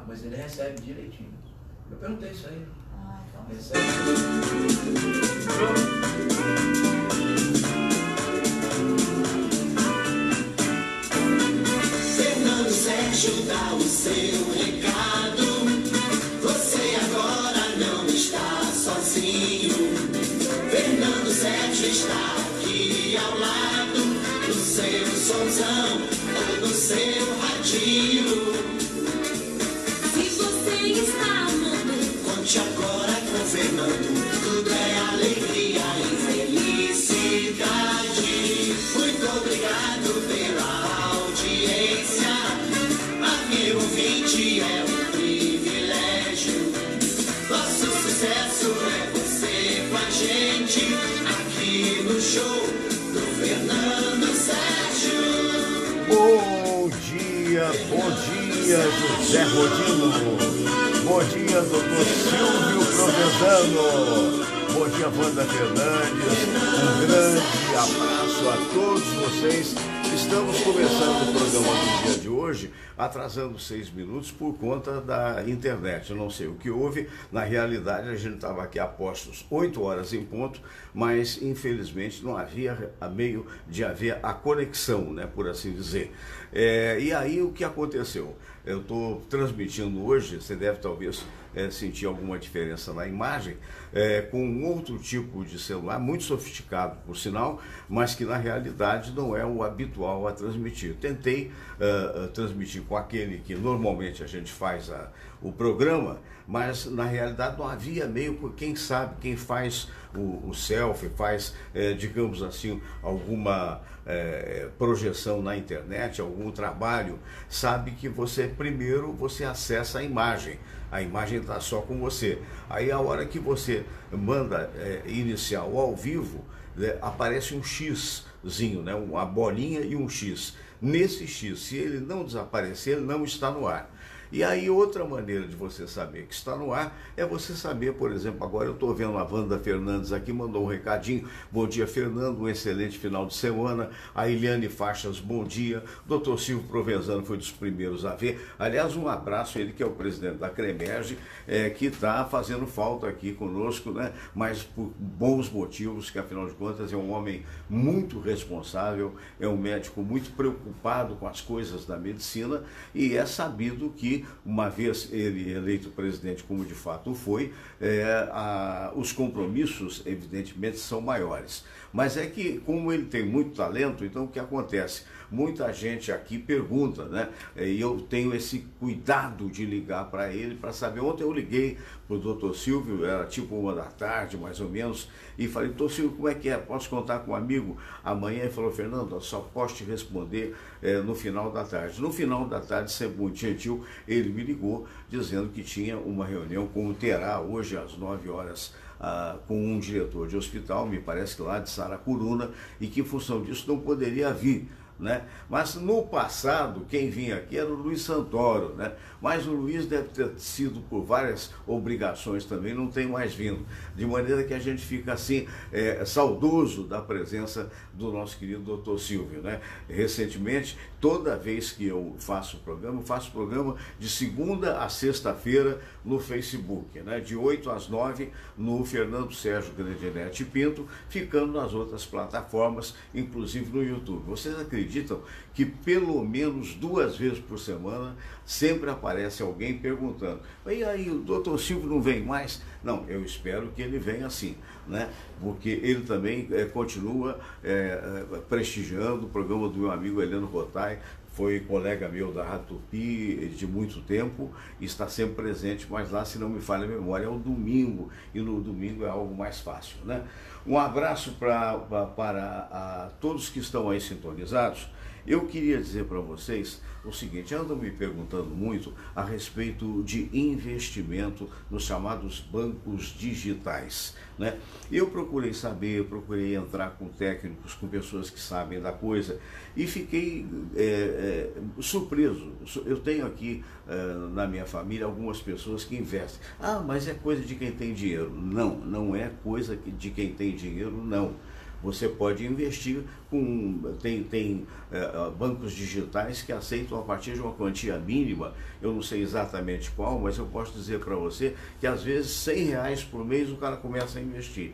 mas ele recebe direitinho. Eu perguntei isso aí. Ah, então. Recebe. Fernando Sérgio dá o seu recado. Você agora não está sozinho. Fernando Sérgio está aqui ao lado do seu somzão ou do seu radinho. Se você está amando, conte agora com o Fernando. Tudo é alegria e felicidade. Muito obrigado pela audiência. Amigo ouvinte, é um privilégio. Nosso sucesso é você com a gente aqui no show do Fernando Sérgio. Bom dia, José Rodino. Bom dia, doutor Silvio Provenzano. Bom dia, Wanda Fernandes. Um grande abraço a todos vocês. Estamos começando o programa do dia de hoje, atrasando 6 minutos por conta da internet. Eu não sei o que houve. Na realidade, a gente estava aqui a postos 8 horas em ponto, mas infelizmente não havia meio de haver a conexão, né, por assim dizer. E aí o que aconteceu? Eu estou transmitindo hoje, você deve talvez sentir alguma diferença na imagem, com um outro tipo de celular, muito sofisticado por sinal, mas que na realidade não é o habitual a transmitir. Tentei transmitir com aquele que normalmente a gente faz o programa, mas na realidade não havia meio, quem sabe, quem faz o selfie, faz, digamos assim, alguma projeção na internet, algum trabalho, sabe que primeiro você acessa a imagem está só com você. Aí a hora que você manda iniciar o ao vivo, aparece um Xzinho, né? Uma bolinha e um X. Nesse X, se ele não desaparecer, ele não está no ar. E aí outra maneira de você saber que está no ar é você saber, por exemplo, agora eu estou vendo a Wanda Fernandes aqui, mandou um recadinho. Bom dia, Fernando, um excelente final de semana. A Eliane Faixas, bom dia. Dr. Silvio Provenzano foi dos primeiros a ver. Aliás, um abraço, ele que é o presidente da Cremerge, que está fazendo falta aqui conosco, né? Mas por bons motivos, que afinal de contas é um homem muito responsável, é um médico muito preocupado com as coisas da medicina e é sabido que uma vez ele eleito presidente, como de fato foi, os compromissos, evidentemente, são maiores. Mas é que, como ele tem muito talento, então o que acontece? Muita gente aqui pergunta, né? E eu tenho esse cuidado de ligar para ele para saber. Ontem eu liguei para o doutor Silvio, era tipo 1 da tarde, mais ou menos, e falei, doutor Silvio, como é que é? Posso contar com um amigo? Amanhã ele falou, Fernando, eu só posso te responder no final da tarde. No final da tarde, sempre muito gentil, ele me ligou dizendo que tinha uma reunião, como terá hoje às 9 horas, com um diretor de hospital, me parece que lá de Saracuruna, e que em função disso não poderia vir, né? Mas no passado quem vinha aqui era o Luiz Santoro, né? Mas o Luiz deve ter sido por várias obrigações também, não tem mais vindo, de maneira que a gente fica assim saudoso da presença do nosso querido doutor Silvio, né? Recentemente, toda vez que eu faço programa de segunda a sexta-feira no Facebook, né? De 8 às 9 no Fernando Sérgio Grandinetti Pinto, ficando nas outras plataformas, inclusive no YouTube. Vocês acreditam que pelo menos 2 vezes por semana sempre aparece alguém perguntando, e aí, o doutor Silvio não vem mais? Não, eu espero que ele venha assim, né? Porque ele também continua prestigiando o programa do meu amigo Heleno Rotai, foi colega meu da Rádio Tupi de muito tempo, está sempre presente, mas lá, se não me falha a memória, é o domingo, e no domingo é algo mais fácil, né? Um abraço para todos que estão aí sintonizados. Eu queria dizer para vocês o seguinte, andam me perguntando muito a respeito de investimento nos chamados bancos digitais, né? Eu procurei saber, procurei entrar com técnicos, com pessoas que sabem da coisa e fiquei surpreso. Eu tenho aqui na minha família algumas pessoas que investem. Ah, mas é coisa de quem tem dinheiro. Não, não é coisa de quem tem dinheiro, não. Você pode investir tem bancos digitais que aceitam a partir de uma quantia mínima, eu não sei exatamente qual, mas eu posso dizer para você que às vezes R$100 por mês o cara começa a investir.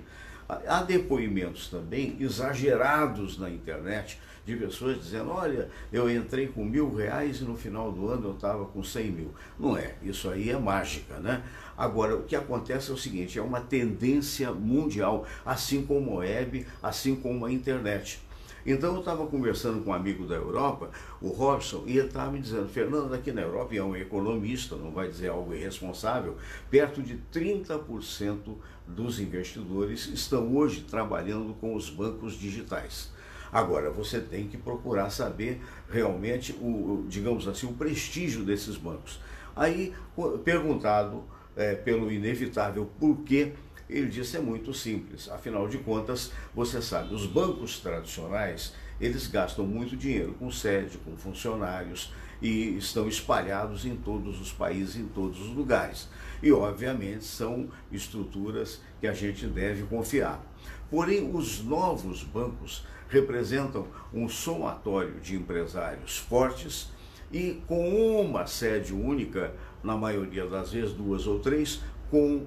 Há depoimentos também exagerados na internet de pessoas dizendo, olha, eu entrei com R$1.000 e no final do ano eu estava com 100 mil. Não é, isso aí é mágica, né? Agora, o que acontece é o seguinte, é uma tendência mundial, assim como a web, assim como a internet. Então eu estava conversando com um amigo da Europa, o Robson, e ele estava me dizendo, Fernando, aqui na Europa, e é um economista, não vai dizer algo irresponsável, perto de 30% dos investidores estão hoje trabalhando com os bancos digitais. Agora, você tem que procurar saber realmente, digamos assim, o prestígio desses bancos. Aí, perguntado pelo inevitável porquê, ele disse, é muito simples, afinal de contas, você sabe, os bancos tradicionais, eles gastam muito dinheiro com sede, com funcionários, e estão espalhados em todos os países, em todos os lugares. E, obviamente, são estruturas que a gente deve confiar. Porém, os novos bancos representam um somatório de empresários fortes e com uma sede única, na maioria das vezes 2 ou 3,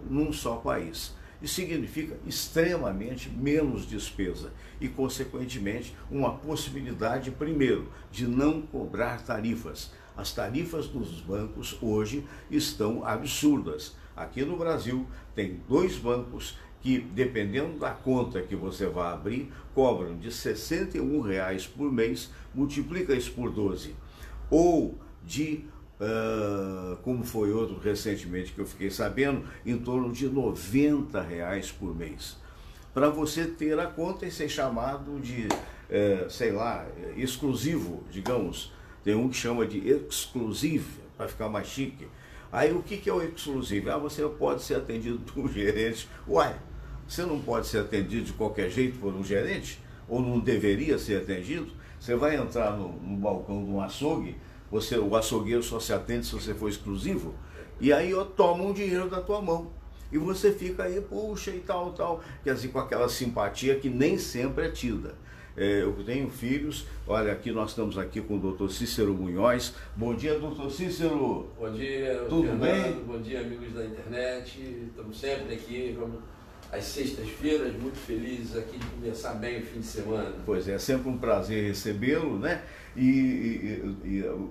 num só país. Isso significa extremamente menos despesa e, consequentemente, uma possibilidade, primeiro, de não cobrar tarifas. As tarifas dos bancos hoje estão absurdas. Aqui no Brasil tem 2 bancos que, dependendo da conta que você vai abrir, cobram de R$61 por mês, multiplica isso por 12. Ou de como foi outro recentemente que eu fiquei sabendo, em torno de R$90 por mês. Para você ter a conta e ser chamado de, sei lá, exclusivo, digamos. Tem um que chama de exclusive, para ficar mais chique. Aí o que é o exclusive? Você pode ser atendido por um gerente. Uai, você não pode ser atendido de qualquer jeito por um gerente? Ou não deveria ser atendido? Você vai entrar no balcão de um açougue, o açougueiro só se atende se você for exclusivo, e aí tomam dinheiro da tua mão. E você fica aí, puxa, e tal, quer dizer, com aquela simpatia que nem sempre é tida. Eu tenho filhos, olha, aqui nós estamos aqui com o Dr. Cícero Munhoz. Bom dia, Dr. Cícero. Bom dia, tudo Fernando, bem? Bom dia, amigos da internet. Estamos sempre aqui, vamos às sextas-feiras, muito felizes aqui de começar bem o fim de semana. Pois é, sempre um prazer recebê-lo, né? E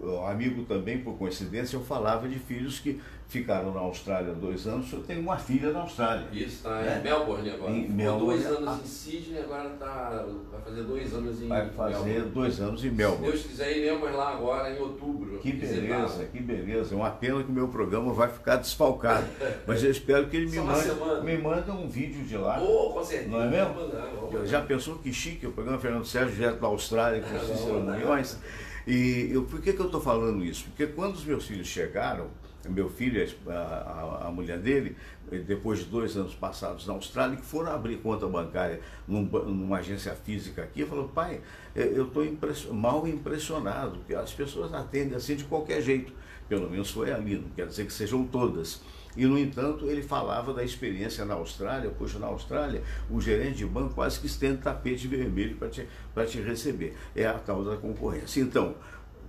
o amigo também, por coincidência, eu falava de filhos que ficaram na Austrália 2 anos. Eu tenho uma filha na Austrália. Isso, está em Melbourne agora. Em Ficou Melbourne, 2 anos em Sydney, agora vai fazer 2 anos em Melbourne. Vai fazer 2 anos em Melbourne. Se Deus quiser, iremos lá agora em outubro. Que beleza, que beleza. É uma pena que o meu programa vai ficar desfalcado. Mas eu espero que ele me mande um vídeo de lá. Com certeza. Não é mesmo? Já pensou que chique o programa Fernando Sérgio direto da Austrália com o Cícero Munhoz? E por que eu estou falando isso? Porque quando os meus filhos chegaram, meu filho, a mulher dele, depois de 2 anos passados na Austrália, que foram abrir conta bancária numa agência física aqui, falou, pai, eu estou mal impressionado, porque as pessoas atendem assim de qualquer jeito, pelo menos foi ali, não quer dizer que sejam todas. E, no entanto, ele falava da experiência na Austrália. Poxa, na Austrália, o gerente de banco quase que estende tapete vermelho para te receber. É a tal da concorrência. Então,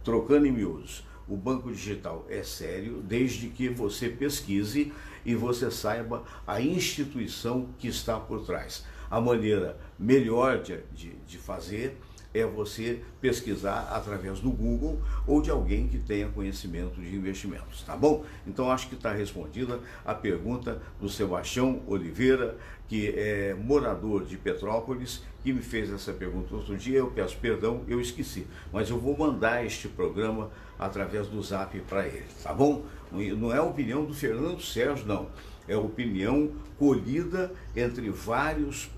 trocando em miúdos, o banco digital é sério, desde que você pesquise e você saiba a instituição que está por trás. A maneira melhor de fazer é você pesquisar através do Google ou de alguém que tenha conhecimento de investimentos, tá bom? Então acho que está respondida a pergunta do Sebastião Oliveira, que é morador de Petrópolis, que me fez essa pergunta outro dia. Eu peço perdão, eu esqueci, mas eu vou mandar este programa através do Zap para ele, tá bom? Não é a opinião do Fernando Sérgio, não. É opinião colhida entre vários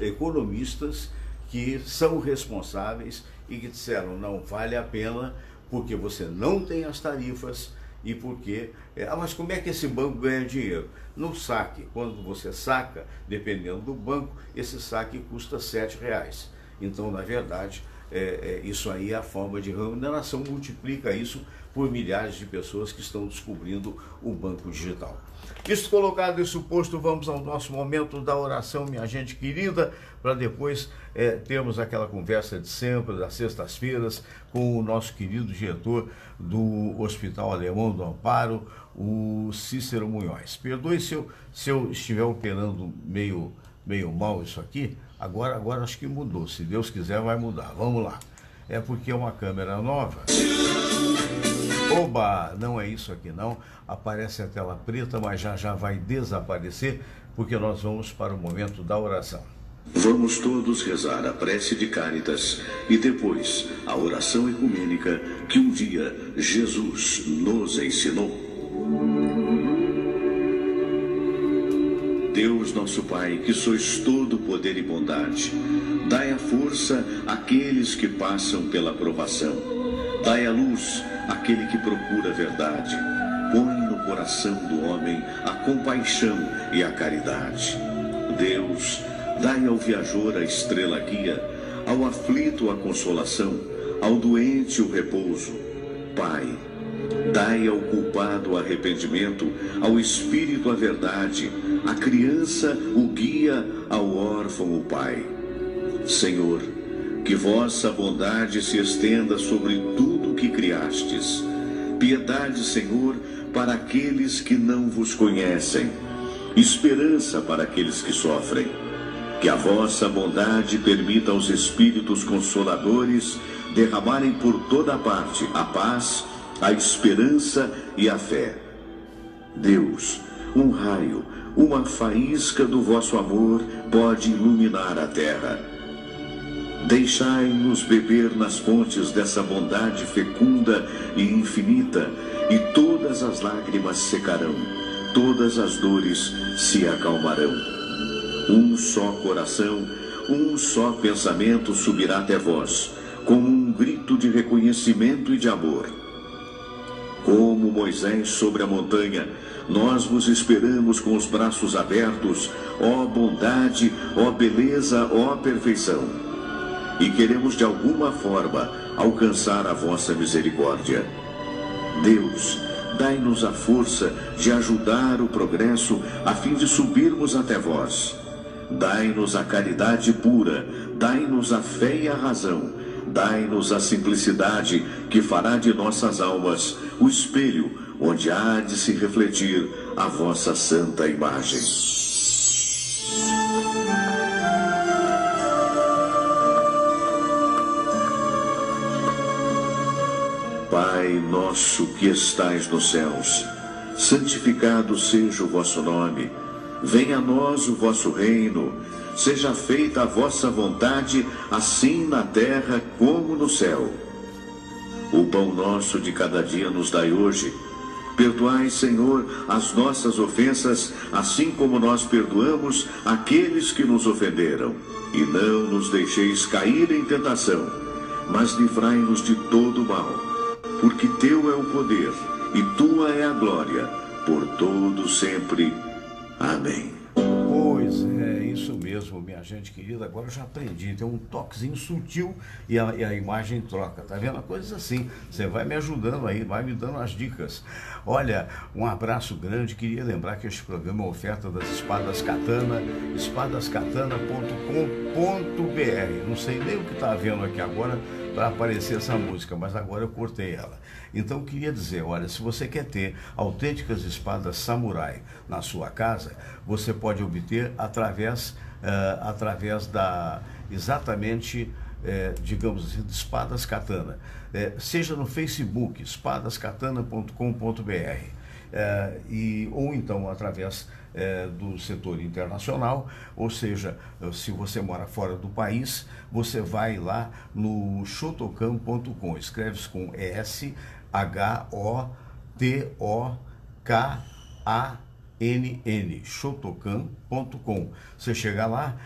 economistas que são responsáveis e que disseram, não vale a pena, porque você não tem as tarifas e porque... mas como é que esse banco ganha dinheiro? No saque, quando você saca, dependendo do banco, esse saque custa R$7. Então, na verdade, isso aí é a forma de remuneração, multiplica isso por milhares de pessoas que estão descobrindo o banco digital. Isso colocado, isso posto, vamos ao nosso momento da oração, minha gente querida, para depois termos aquela conversa de sempre, das sextas-feiras, com o nosso querido diretor do Hospital Alemão do Amparo, o Cícero Munhoz. Perdoe se eu estiver operando meio mal isso aqui, agora acho que mudou, se Deus quiser vai mudar, vamos lá. É porque é uma câmera nova. Oba, não é isso aqui não, aparece a tela preta, mas já vai desaparecer, porque nós vamos para o momento da oração. Vamos todos rezar a prece de Cáritas e depois a oração ecumênica que um dia Jesus nos ensinou. Deus nosso Pai, que sois todo poder e bondade, dai a força àqueles que passam pela provação. Dai a luz àquele que procura a verdade. Põe no coração do homem a compaixão e a caridade. Deus, dai ao viajor a estrela guia, ao aflito a consolação, ao doente o repouso. Pai, dai ao culpado o arrependimento, ao espírito a verdade, à criança o guia, ao órfão o pai. Senhor, que vossa bondade se estenda sobre tudo que criastes. Piedade, Senhor, para aqueles que não vos conhecem. Esperança para aqueles que sofrem. Que a vossa bondade permita aos Espíritos Consoladores derramarem por toda parte a paz, a esperança e a fé. Deus, um raio, uma faísca do vosso amor pode iluminar a terra. Deixai-nos beber nas fontes dessa bondade fecunda e infinita, e todas as lágrimas secarão, todas as dores se acalmarão. Um só coração, um só pensamento subirá até vós, como um grito de reconhecimento e de amor. Como Moisés sobre a montanha, nós vos esperamos com os braços abertos, ó bondade, ó beleza, ó perfeição. E queremos de alguma forma alcançar a vossa misericórdia. Deus, dai-nos a força de ajudar o progresso a fim de subirmos até vós. Dai-nos a caridade pura, dai-nos a fé e a razão, dai-nos a simplicidade que fará de nossas almas o espelho onde há de se refletir a vossa santa imagem. Pai nosso que estais nos céus, santificado seja o vosso nome. Venha a nós o vosso reino. Seja feita a vossa vontade, assim na terra como no céu. O pão nosso de cada dia nos dai hoje. Perdoai, Senhor, as nossas ofensas, assim como nós perdoamos aqueles que nos ofenderam. E não nos deixeis cair em tentação, mas livrai-nos de todo o mal. Porque teu é o poder, e tua é a glória, por todo sempre. Amém. Pois é, isso mesmo, minha gente querida. Agora eu já aprendi, tem um toquezinho sutil e a imagem troca, tá vendo? Coisas assim, você vai me ajudando aí, vai me dando as dicas. Olha, um abraço grande, queria lembrar que este programa é uma oferta das Espadas Katana, espadascatana.com.br. Não sei nem o que está vendo aqui agora para aparecer essa música, mas agora eu cortei ela. Então queria dizer, olha, se você quer ter autênticas espadas samurai na sua casa, você pode obter através da, exatamente, digamos assim, de Espadas Katana. Seja no Facebook, espadascatana.com.br, ou então através do setor internacional, ou seja, se você mora fora do país, você vai lá no shotokan.com, escreve-se com SHOTOKANN, shotokan.com. Você chega lá,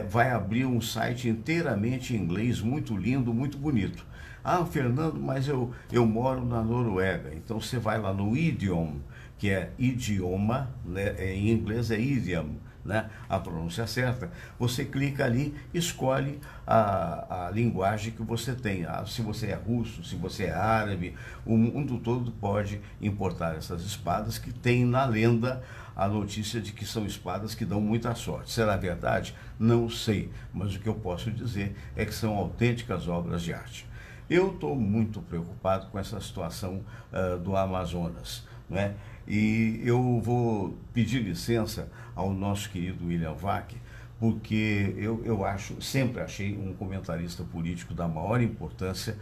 vai abrir um site inteiramente em inglês, muito lindo, muito bonito. Ah, Fernando, mas eu moro na Noruega. Então você vai lá no Idiom, que é idioma, né? Em inglês é idiom, né, a pronúncia certa, você clica ali, escolhe a linguagem que você tem. Se você é russo, se você é árabe, o mundo todo pode importar essas espadas que tem na lenda a notícia de que são espadas que dão muita sorte. Será verdade? Não sei, mas o que eu posso dizer é que são autênticas obras de arte. Eu estou muito preocupado com essa situação do Amazonas, né? E eu vou pedir licença ao nosso querido William Vac, porque eu sempre achei um comentarista político da maior importância,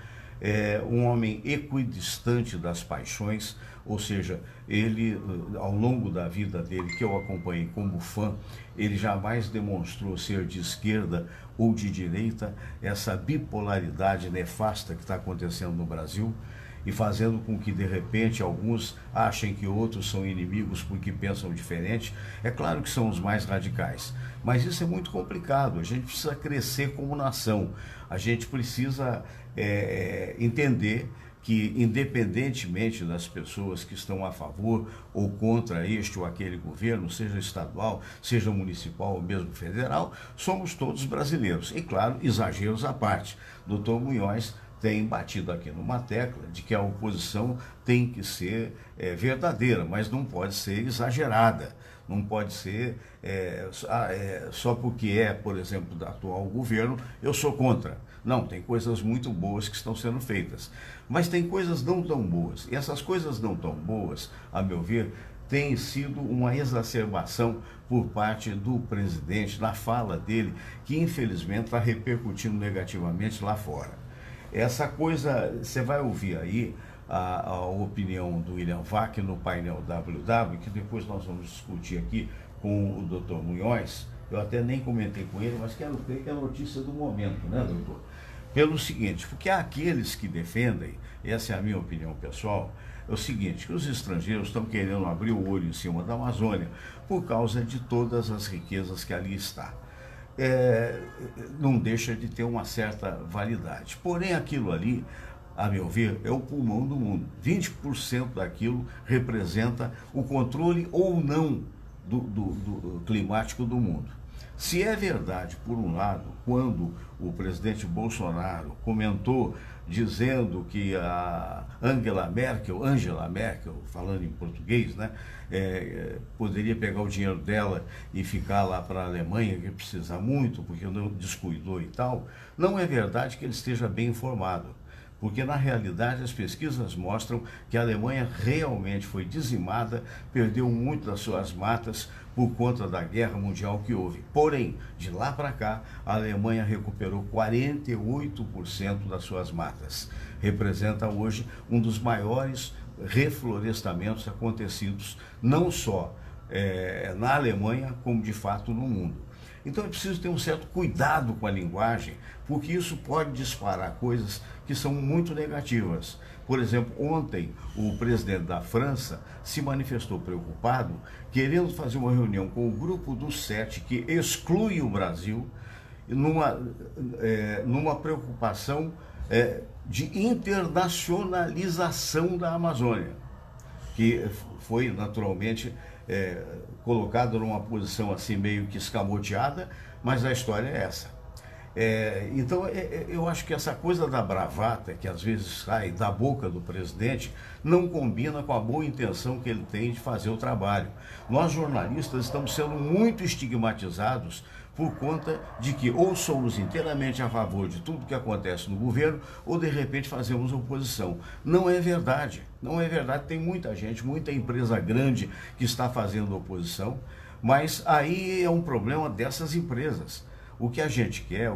um homem equidistante das paixões, ou seja, ele, ao longo da vida dele, que eu acompanhei como fã, ele jamais demonstrou ser de esquerda ou de direita, essa bipolaridade nefasta que está acontecendo no Brasil, e fazendo com que, de repente, alguns achem que outros são inimigos porque pensam diferente. É claro que são os mais radicais, mas isso é muito complicado. A gente precisa crescer como nação, a gente precisa entender que, independentemente das pessoas que estão a favor ou contra este ou aquele governo, seja estadual, seja municipal ou mesmo federal, somos todos brasileiros. E, claro, exageros à parte. Dr. Munhoz tem batido aqui numa tecla de que a oposição tem que ser verdadeira, mas não pode ser exagerada, não pode ser só porque por exemplo, do atual governo, eu sou contra. Não, tem coisas muito boas que estão sendo feitas, mas tem coisas não tão boas, e essas coisas não tão boas, a meu ver, tem sido uma exacerbação por parte do presidente, na fala dele, que infelizmente está repercutindo negativamente lá fora. Essa coisa, você vai ouvir aí a opinião do William Vac no painel WW, que depois nós vamos discutir aqui com o Dr. Munhoz. Eu até nem comentei com ele, mas quero crer que é a notícia do momento, né, doutor? Pelo seguinte, porque há aqueles que defendem, essa é a minha opinião pessoal, é o seguinte, que os estrangeiros estão querendo abrir o olho em cima da Amazônia por causa de todas as riquezas que ali está. Não deixa de ter uma certa validade. Porém, aquilo ali, a meu ver, é o pulmão do mundo. 20% daquilo representa o controle ou não do climático do mundo. Se é verdade, por um lado, quando o presidente Bolsonaro comentou dizendo que a Angela Merkel, falando em português, né, poderia pegar o dinheiro dela e ficar lá para a Alemanha, que precisa muito, porque não descuidou e tal, não é verdade que ele esteja bem informado. Porque, na realidade, as pesquisas mostram que a Alemanha realmente foi dizimada, perdeu muito das suas matas por conta da guerra mundial que houve. Porém, de lá para cá, a Alemanha recuperou 48% das suas matas. Representa hoje um dos maiores reflorestamentos acontecidos, não só na Alemanha, como de fato no mundo. Então é preciso ter um certo cuidado com a linguagem, porque isso pode disparar coisas que são muito negativas. Por exemplo, ontem o presidente da França se manifestou preocupado, querendo fazer uma reunião com o grupo dos 7, que exclui o Brasil, numa preocupação de internacionalização da Amazônia, que foi naturalmente colocado numa posição assim meio que escamoteada, mas a história é essa. Então eu acho que essa coisa da bravata, que às vezes sai da boca do presidente, não combina com a boa intenção que ele tem de fazer o trabalho. Nós jornalistas estamos sendo muito estigmatizados por conta de que ou somos inteiramente a favor de tudo que acontece no governo, ou de repente fazemos oposição. Não é verdade, não é verdade. Tem muita gente, muita empresa grande que está fazendo oposição, mas aí é um problema dessas empresas. O que a gente quer,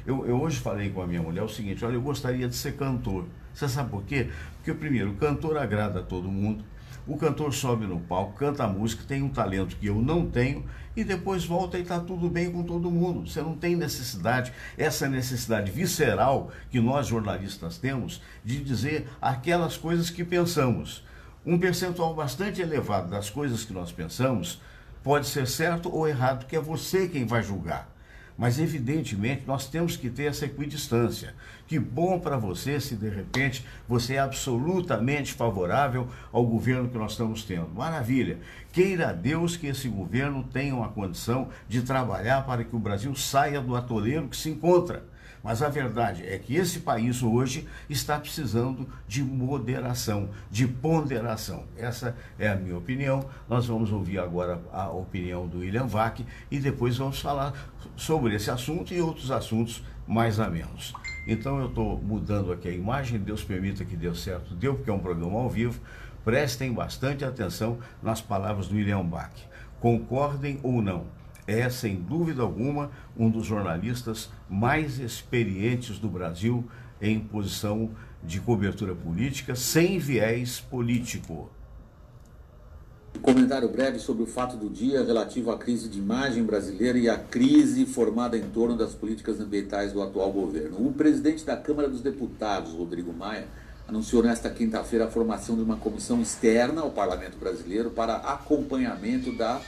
eu hoje falei com a minha mulher o seguinte: olha, eu gostaria de ser cantor. Você sabe por quê? Porque, primeiro, o cantor agrada a todo mundo, o cantor sobe no palco, canta a música, tem um talento que eu não tenho, e depois volta e está tudo bem com todo mundo. Você não tem necessidade, essa necessidade visceral que nós jornalistas temos, de dizer aquelas coisas que pensamos. Um percentual bastante elevado das coisas que nós pensamos pode ser certo ou errado, que é você quem vai julgar. Mas, evidentemente, nós temos que ter essa equidistância. Que bom para você se, de repente, você é absolutamente favorável ao governo que nós estamos tendo. Maravilha. Queira Deus que esse governo tenha uma condição de trabalhar para que o Brasil saia do atoleiro que se encontra. Mas a verdade é que esse país hoje está precisando de moderação, de ponderação. Essa é a minha opinião. Nós vamos ouvir agora a opinião do William Vac e depois vamos falar sobre esse assunto e outros assuntos mais a menos. Então eu estou mudando aqui a imagem, Deus permita que dê certo, deu, porque é um programa ao vivo. Prestem bastante atenção nas palavras do William Vac. Concordem ou não, é, sem dúvida alguma, um dos jornalistas mais experientes do Brasil em posição de cobertura política, sem viés político. Comentário breve sobre o fato do dia relativo à crise de imagem brasileira e à crise formada em torno das políticas ambientais do atual governo. O presidente da Câmara dos Deputados, Rodrigo Maia, anunciou nesta quinta-feira a formação de uma comissão externa ao Parlamento brasileiro para acompanhamento das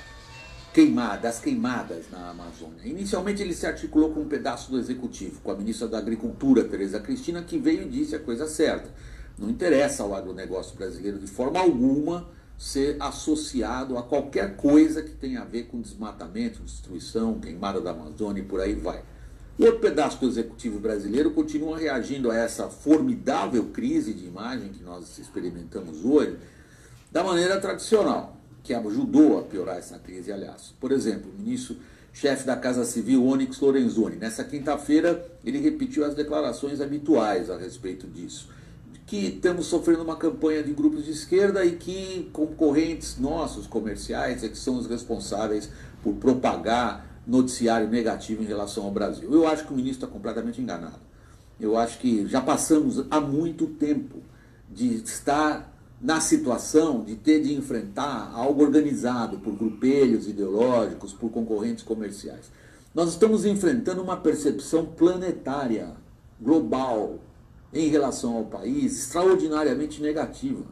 queimadas na Amazônia. Inicialmente ele se articulou com um pedaço do Executivo, com a ministra da Agricultura, Tereza Cristina, que veio e disse a coisa certa. Não interessa ao agronegócio brasileiro de forma alguma ser associado a qualquer coisa que tenha a ver com desmatamento, destruição, queimada da Amazônia e por aí vai. O outro pedaço do Executivo brasileiro continua reagindo a essa formidável crise de imagem que nós experimentamos hoje da maneira tradicional, que ajudou a piorar essa crise, aliás. Por exemplo, o ministro-chefe da Casa Civil, Onyx Lorenzoni, nessa quinta-feira ele repetiu as declarações habituais a respeito disso, que estamos sofrendo uma campanha de grupos de esquerda e que concorrentes nossos, comerciais, é que são os responsáveis por propagar noticiário negativo em relação ao Brasil. Eu acho que o ministro está completamente enganado. Eu acho que já passamos há muito tempo de estar na situação de ter de enfrentar algo organizado por grupelhos ideológicos, por concorrentes comerciais. Nós estamos enfrentando uma percepção planetária, global, em relação ao país, extraordinariamente negativa.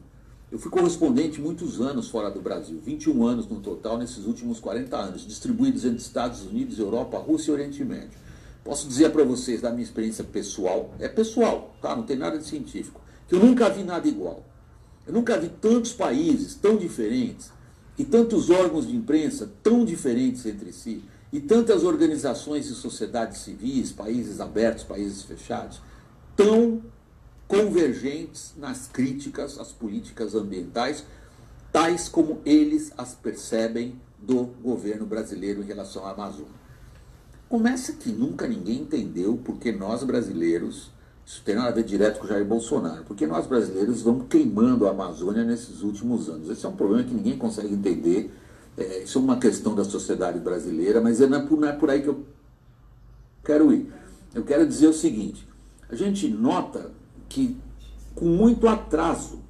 Eu fui correspondente muitos anos fora do Brasil, 21 anos no total nesses últimos 40 anos, distribuídos entre Estados Unidos, Europa, Rússia e Oriente Médio. Posso dizer para vocês, da minha experiência pessoal, é pessoal, tá? Não tem nada de científico, que eu nunca vi nada igual. Eu nunca vi tantos países tão diferentes, e tantos órgãos de imprensa tão diferentes entre si, e tantas organizações e sociedades civis, países abertos, países fechados, tão convergentes nas críticas às políticas ambientais, tais como eles as percebem do governo brasileiro em relação à Amazônia. Começa que nunca ninguém entendeu porque nós brasileiros, isso tem nada a ver direto com o Jair Bolsonaro, porque nós brasileiros vamos queimando a Amazônia nesses últimos anos. Esse é um problema que ninguém consegue entender, isso é uma questão da sociedade brasileira, mas não é por aí que eu quero ir. Eu quero dizer o seguinte: a gente nota que, com muito atraso,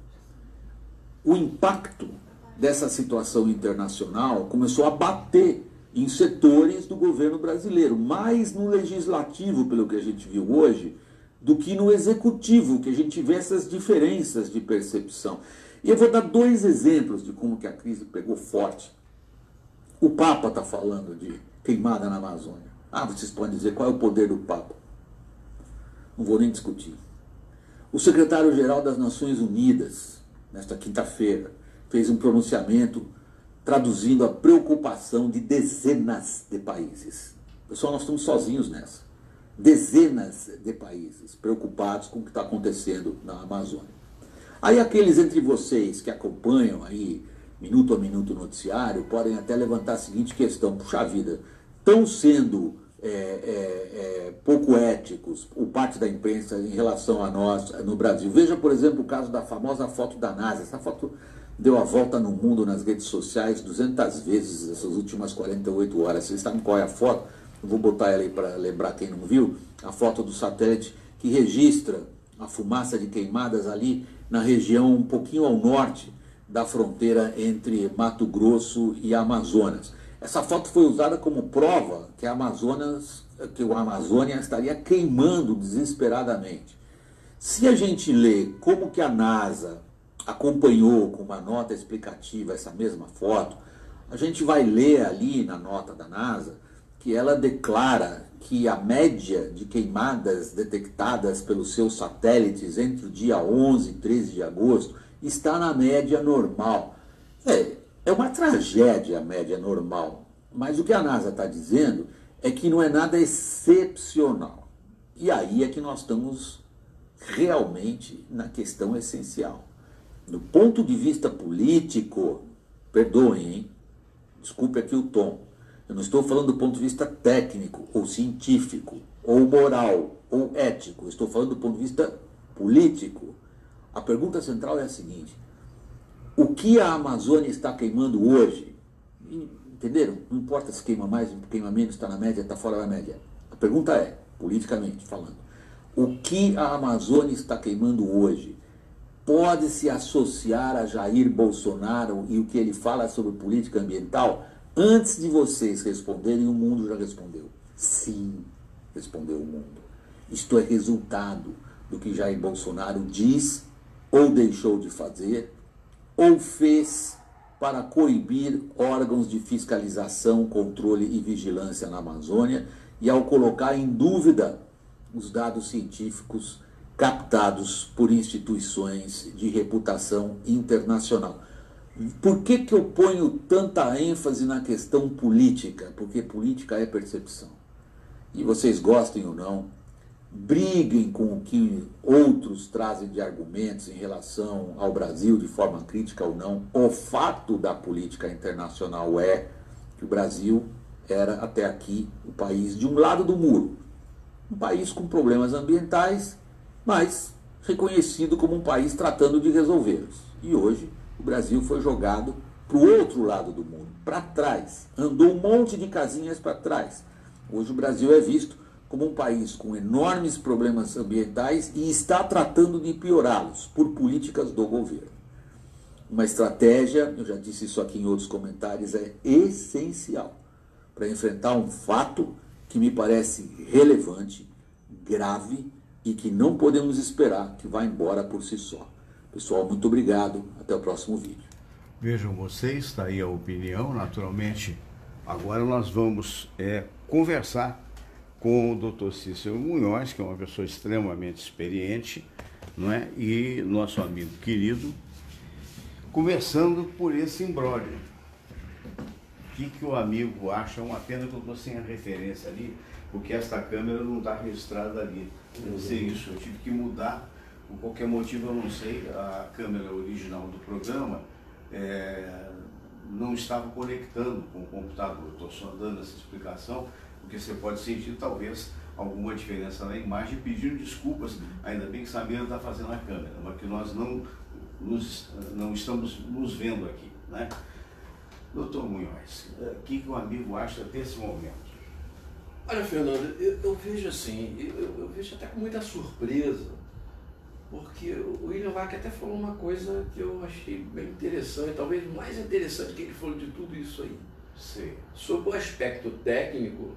o impacto dessa situação internacional começou a bater em setores do governo brasileiro, mais no legislativo, pelo que a gente viu hoje, do que no executivo, que a gente vê essas diferenças de percepção. E eu vou dar dois exemplos de como que a crise pegou forte. O Papa está falando de queimada na Amazônia. Vocês podem dizer qual é o poder do Papa. Não vou nem discutir. O secretário-geral das Nações Unidas, nesta quinta-feira, fez um pronunciamento traduzindo a preocupação de dezenas de países. Pessoal, nós estamos sozinhos nessa. Dezenas de países preocupados com o que está acontecendo na Amazônia. Aí aqueles entre vocês que acompanham aí minuto a minuto o noticiário podem até levantar a seguinte questão: puxa vida, estão sendo pouco éticos por parte da imprensa em relação a nós no Brasil. Veja, por exemplo, o caso da famosa foto da NASA. Essa foto deu a volta no mundo nas redes sociais 200 vezes essas últimas 48 horas. Vocês sabem qual é a foto? Eu vou botar ela aí para lembrar quem não viu. A foto do satélite que registra a fumaça de queimadas ali na região um pouquinho ao norte da fronteira entre Mato Grosso e Amazonas. Essa foto foi usada como prova que a Amazônia estaria queimando desesperadamente. Se a gente lê como que a NASA acompanhou com uma nota explicativa essa mesma foto, a gente vai ler ali na nota da NASA que ela declara que a média de queimadas detectadas pelos seus satélites entre o dia 11 e 13 de agosto está na média normal. É uma tragédia a média normal, mas o que a NASA está dizendo é que não é nada excepcional. E aí é que nós estamos realmente na questão essencial. Do ponto de vista político, perdoem, hein? Desculpe aqui o tom. Eu não estou falando do ponto de vista técnico, ou científico, ou moral, ou ético. Eu estou falando do ponto de vista político. A pergunta central é a seguinte: o que a Amazônia está queimando hoje? Entenderam? Não importa se queima mais, queima menos, está na média, está fora da média. A pergunta é, politicamente falando, o que a Amazônia está queimando hoje pode se associar a Jair Bolsonaro e o que ele fala sobre política ambiental? Antes de vocês responderem, o mundo já respondeu. Sim, respondeu o mundo. Isto é resultado do que Jair Bolsonaro diz, ou deixou de fazer, ou fez para coibir órgãos de fiscalização, controle e vigilância na Amazônia, e ao colocar em dúvida os dados científicos captados por instituições de reputação internacional. Por que eu ponho tanta ênfase na questão política? Porque política é percepção. E vocês gostem ou não, briguem com o que outros trazem de argumentos em relação ao Brasil de forma crítica ou não. O fato da política internacional é que o Brasil era até aqui o país de um lado do muro. Um país com problemas ambientais, mas reconhecido como um país tratando de resolvê-los. E hoje o Brasil foi jogado para o outro lado do mundo, para trás. Andou um monte de casinhas para trás. Hoje o Brasil é visto como um país com enormes problemas ambientais e está tratando de piorá-los por políticas do governo. Uma estratégia, eu já disse isso aqui em outros comentários, é essencial para enfrentar um fato que me parece relevante, grave e que não podemos esperar que vá embora por si só. Pessoal, muito obrigado. Até o próximo vídeo. Vejam vocês, está aí a opinião. Naturalmente, agora nós vamos conversar com o Dr. Cícero Munhoz, que é uma pessoa extremamente experiente, não é? E nosso amigo querido, começando por esse imbróglio. O que o amigo acha? Uma pena que eu estou sem a referência ali, porque esta câmera não está registrada ali. Eu não sei isso, eu tive que mudar, por qualquer motivo eu não sei, a câmera original do programa não estava conectando com o computador. Estou só dando essa explicação, porque você pode sentir talvez alguma diferença na imagem, pedindo desculpas, ainda bem que Samira está fazendo a câmera, mas que nós não estamos nos vendo aqui, né? Doutor Munhoz, o que o amigo acha desse momento? Olha, Fernando, eu vejo assim, eu vejo até com muita surpresa, porque o William Vac até falou uma coisa que eu achei bem interessante, talvez mais interessante que ele falou de tudo isso aí. Sim. Sobre o aspecto técnico,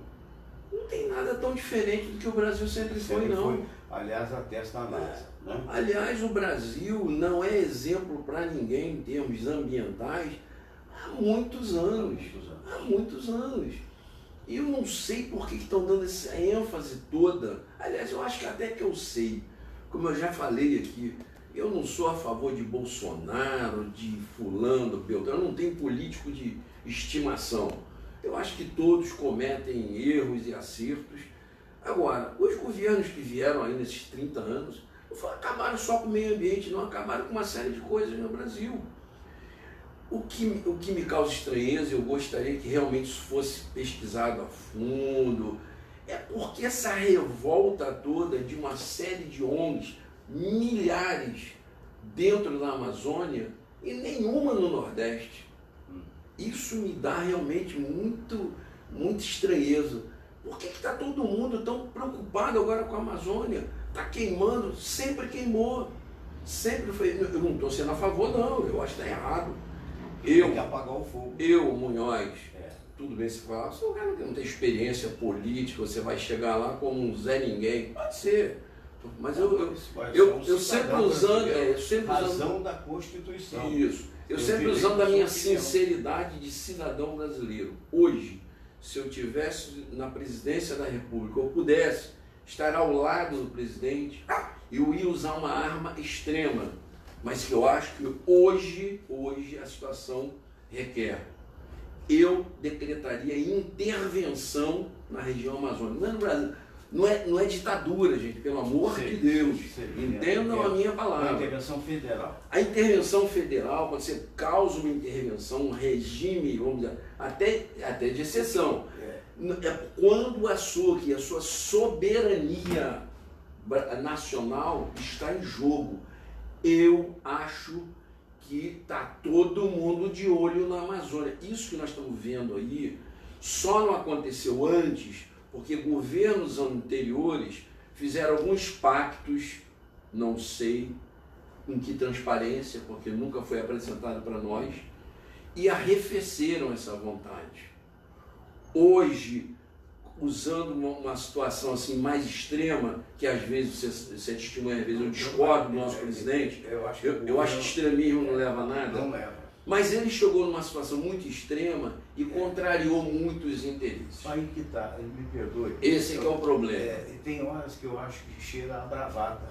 não tem nada tão diferente do que o Brasil sempre foi, não. Aliás, atesta a NASA. Né? Aliás, o Brasil não é exemplo para ninguém em termos ambientais há muitos anos. Há muitos anos. E eu não sei por que estão dando essa ênfase toda. Aliás, eu acho que até que eu sei. Como eu já falei aqui, eu não sou a favor de Bolsonaro, de fulano, Beltrano. Eu não tenho político de estimação. Eu acho que todos cometem erros e acertos. Agora, os governos que vieram aí nesses 30 anos não acabaram só com o meio ambiente, não, acabaram com uma série de coisas no Brasil. O que me causa estranheza, eu gostaria que realmente isso fosse pesquisado a fundo, é porque essa revolta toda de uma série de ONGs, milhares dentro da Amazônia e nenhuma no Nordeste, isso me dá realmente muita estranheza. Por que está todo mundo tão preocupado agora com a Amazônia? Está queimando, sempre queimou. Sempre foi. Eu não estou sendo a favor, não, eu acho que está errado. Tem que apagar o fogo. Munhoz, tudo bem se falar, você é um cara que não tem experiência política, você vai chegar lá como um Zé Ninguém, pode ser. Mas eu sempre usando. Razão da Constituição. Isso. Eu sempre usando a minha sinceridade de cidadão brasileiro. Hoje, se eu tivesse na presidência da República, ou pudesse estar ao lado do presidente, eu ia usar uma arma extrema, mas que eu acho que hoje a situação requer. Eu decretaria intervenção na região amazônica. Não é no Brasil. Não é ditadura, gente, pelo amor de Deus. Entendam a minha palavra. A intervenção federal. A intervenção federal, quando você causa uma intervenção, um regime, vamos dizer, até de exceção. É quando a sua soberania nacional está em jogo. Eu acho que está todo mundo de olho na Amazônia. Isso que nós estamos vendo aí só não aconteceu antes, porque governos anteriores fizeram alguns pactos, não sei em que transparência, porque nunca foi apresentado para nós, e arrefeceram essa vontade. Hoje, usando uma situação assim mais extrema, que às vezes você testemunha, às vezes eu discordo do nosso presidente, eu acho que extremismo não leva a nada. Não leva. Mas ele chegou numa situação muito extrema e contrariou muitos interesses. Aí que tá, me perdoe. Esse que é o problema. Tem horas que eu acho que cheira a bravata.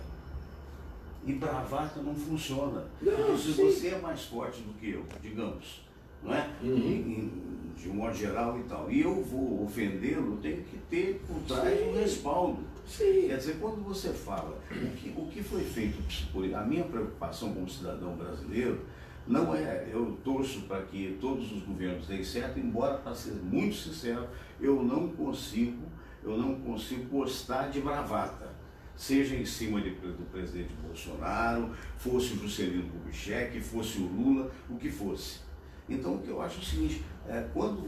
E bravata não funciona. Não, porque se sim. você é mais forte do que eu, digamos, não é? De um modo geral e tal, e eu vou ofendê-lo, eu tenho que ter por trás um respaldo. Sim. Quer dizer, quando você fala o que foi feito, a minha preocupação como cidadão brasileiro, não é, eu torço para que todos os governos deem certo, embora, para ser muito sincero, eu não consigo gostar de bravata. Seja em cima do presidente Bolsonaro, fosse o Juscelino Kubitschek, fosse o Lula, o que fosse. Então, o que eu acho é o seguinte, quando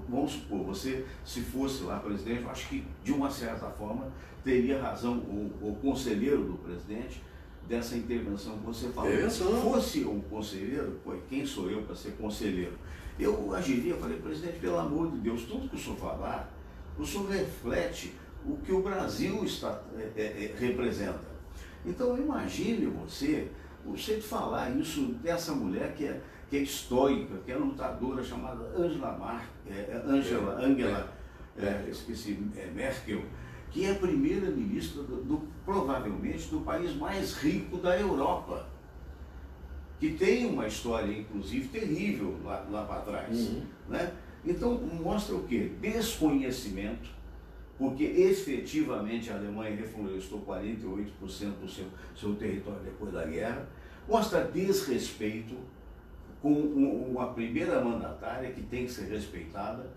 vamos supor, você, se fosse lá presidente, eu acho que, de uma certa forma, teria razão o conselheiro do presidente dessa intervenção que você falou. Se fosse um conselheiro, quem sou eu para ser conselheiro? Eu agiria, eu falei, presidente, pelo amor de Deus, tudo que o senhor falar, o senhor reflete o que o Brasil representa. Então, imagine você falar isso dessa mulher que é estoica, que é lutadora, chamada Angela Merkel, que é a primeira-ministra provavelmente do país mais rico da Europa, que tem uma história, inclusive, terrível lá para trás. Né? Então, mostra o quê? Desconhecimento, porque efetivamente a Alemanha reflorestou 48% do seu território depois da guerra, mostra desrespeito com a primeira mandatária que tem que ser respeitada,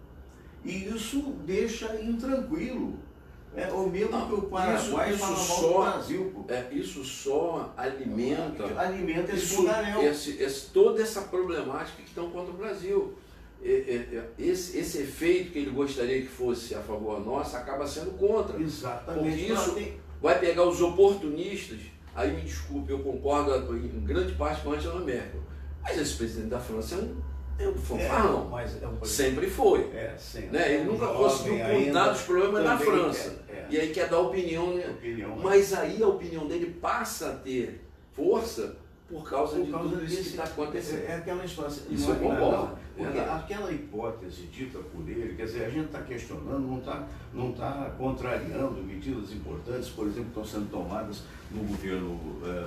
e isso deixa intranquilo. Ou mesmo que o Paraguai fala mal do Brasil. Isso só alimenta esse bugaréu. Toda essa problemática que estão contra o Brasil. Esse efeito que ele gostaria que fosse a favor nossa acaba sendo contra. Exatamente. Porque isso vai pegar os oportunistas. Aí me desculpe, eu concordo em grande parte com a Angela Merkel. Mas esse presidente da França é um fanfarrão. Sempre foi. Sempre. Né? Ele nunca conseguiu contar dos problemas da França. E aí quer dar opinião. Mas aí a opinião dele passa a ter força por causa de tudo isso que está acontecendo. É aquela história. Isso eu concordo. Porque aquela hipótese dita por ele, quer dizer, a gente está questionando, não está contrariando medidas importantes, por exemplo, que estão sendo tomadas no governo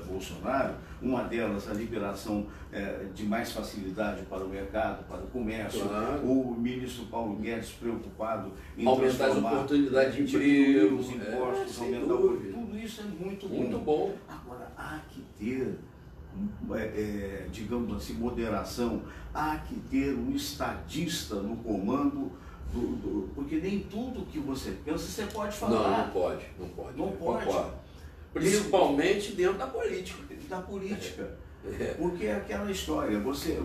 Bolsonaro, uma delas a liberação de mais facilidade para o mercado, para o comércio, o ministro Paulo Guedes preocupado em aumentar as oportunidades de emprego, os impostos, aumentar tudo isso é muito bom. Agora, há que ter digamos assim, moderação, há que ter um estadista no comando, porque nem tudo que você pensa você pode falar. Não pode. Concordo. Principalmente dentro da política. Porque é aquela história, você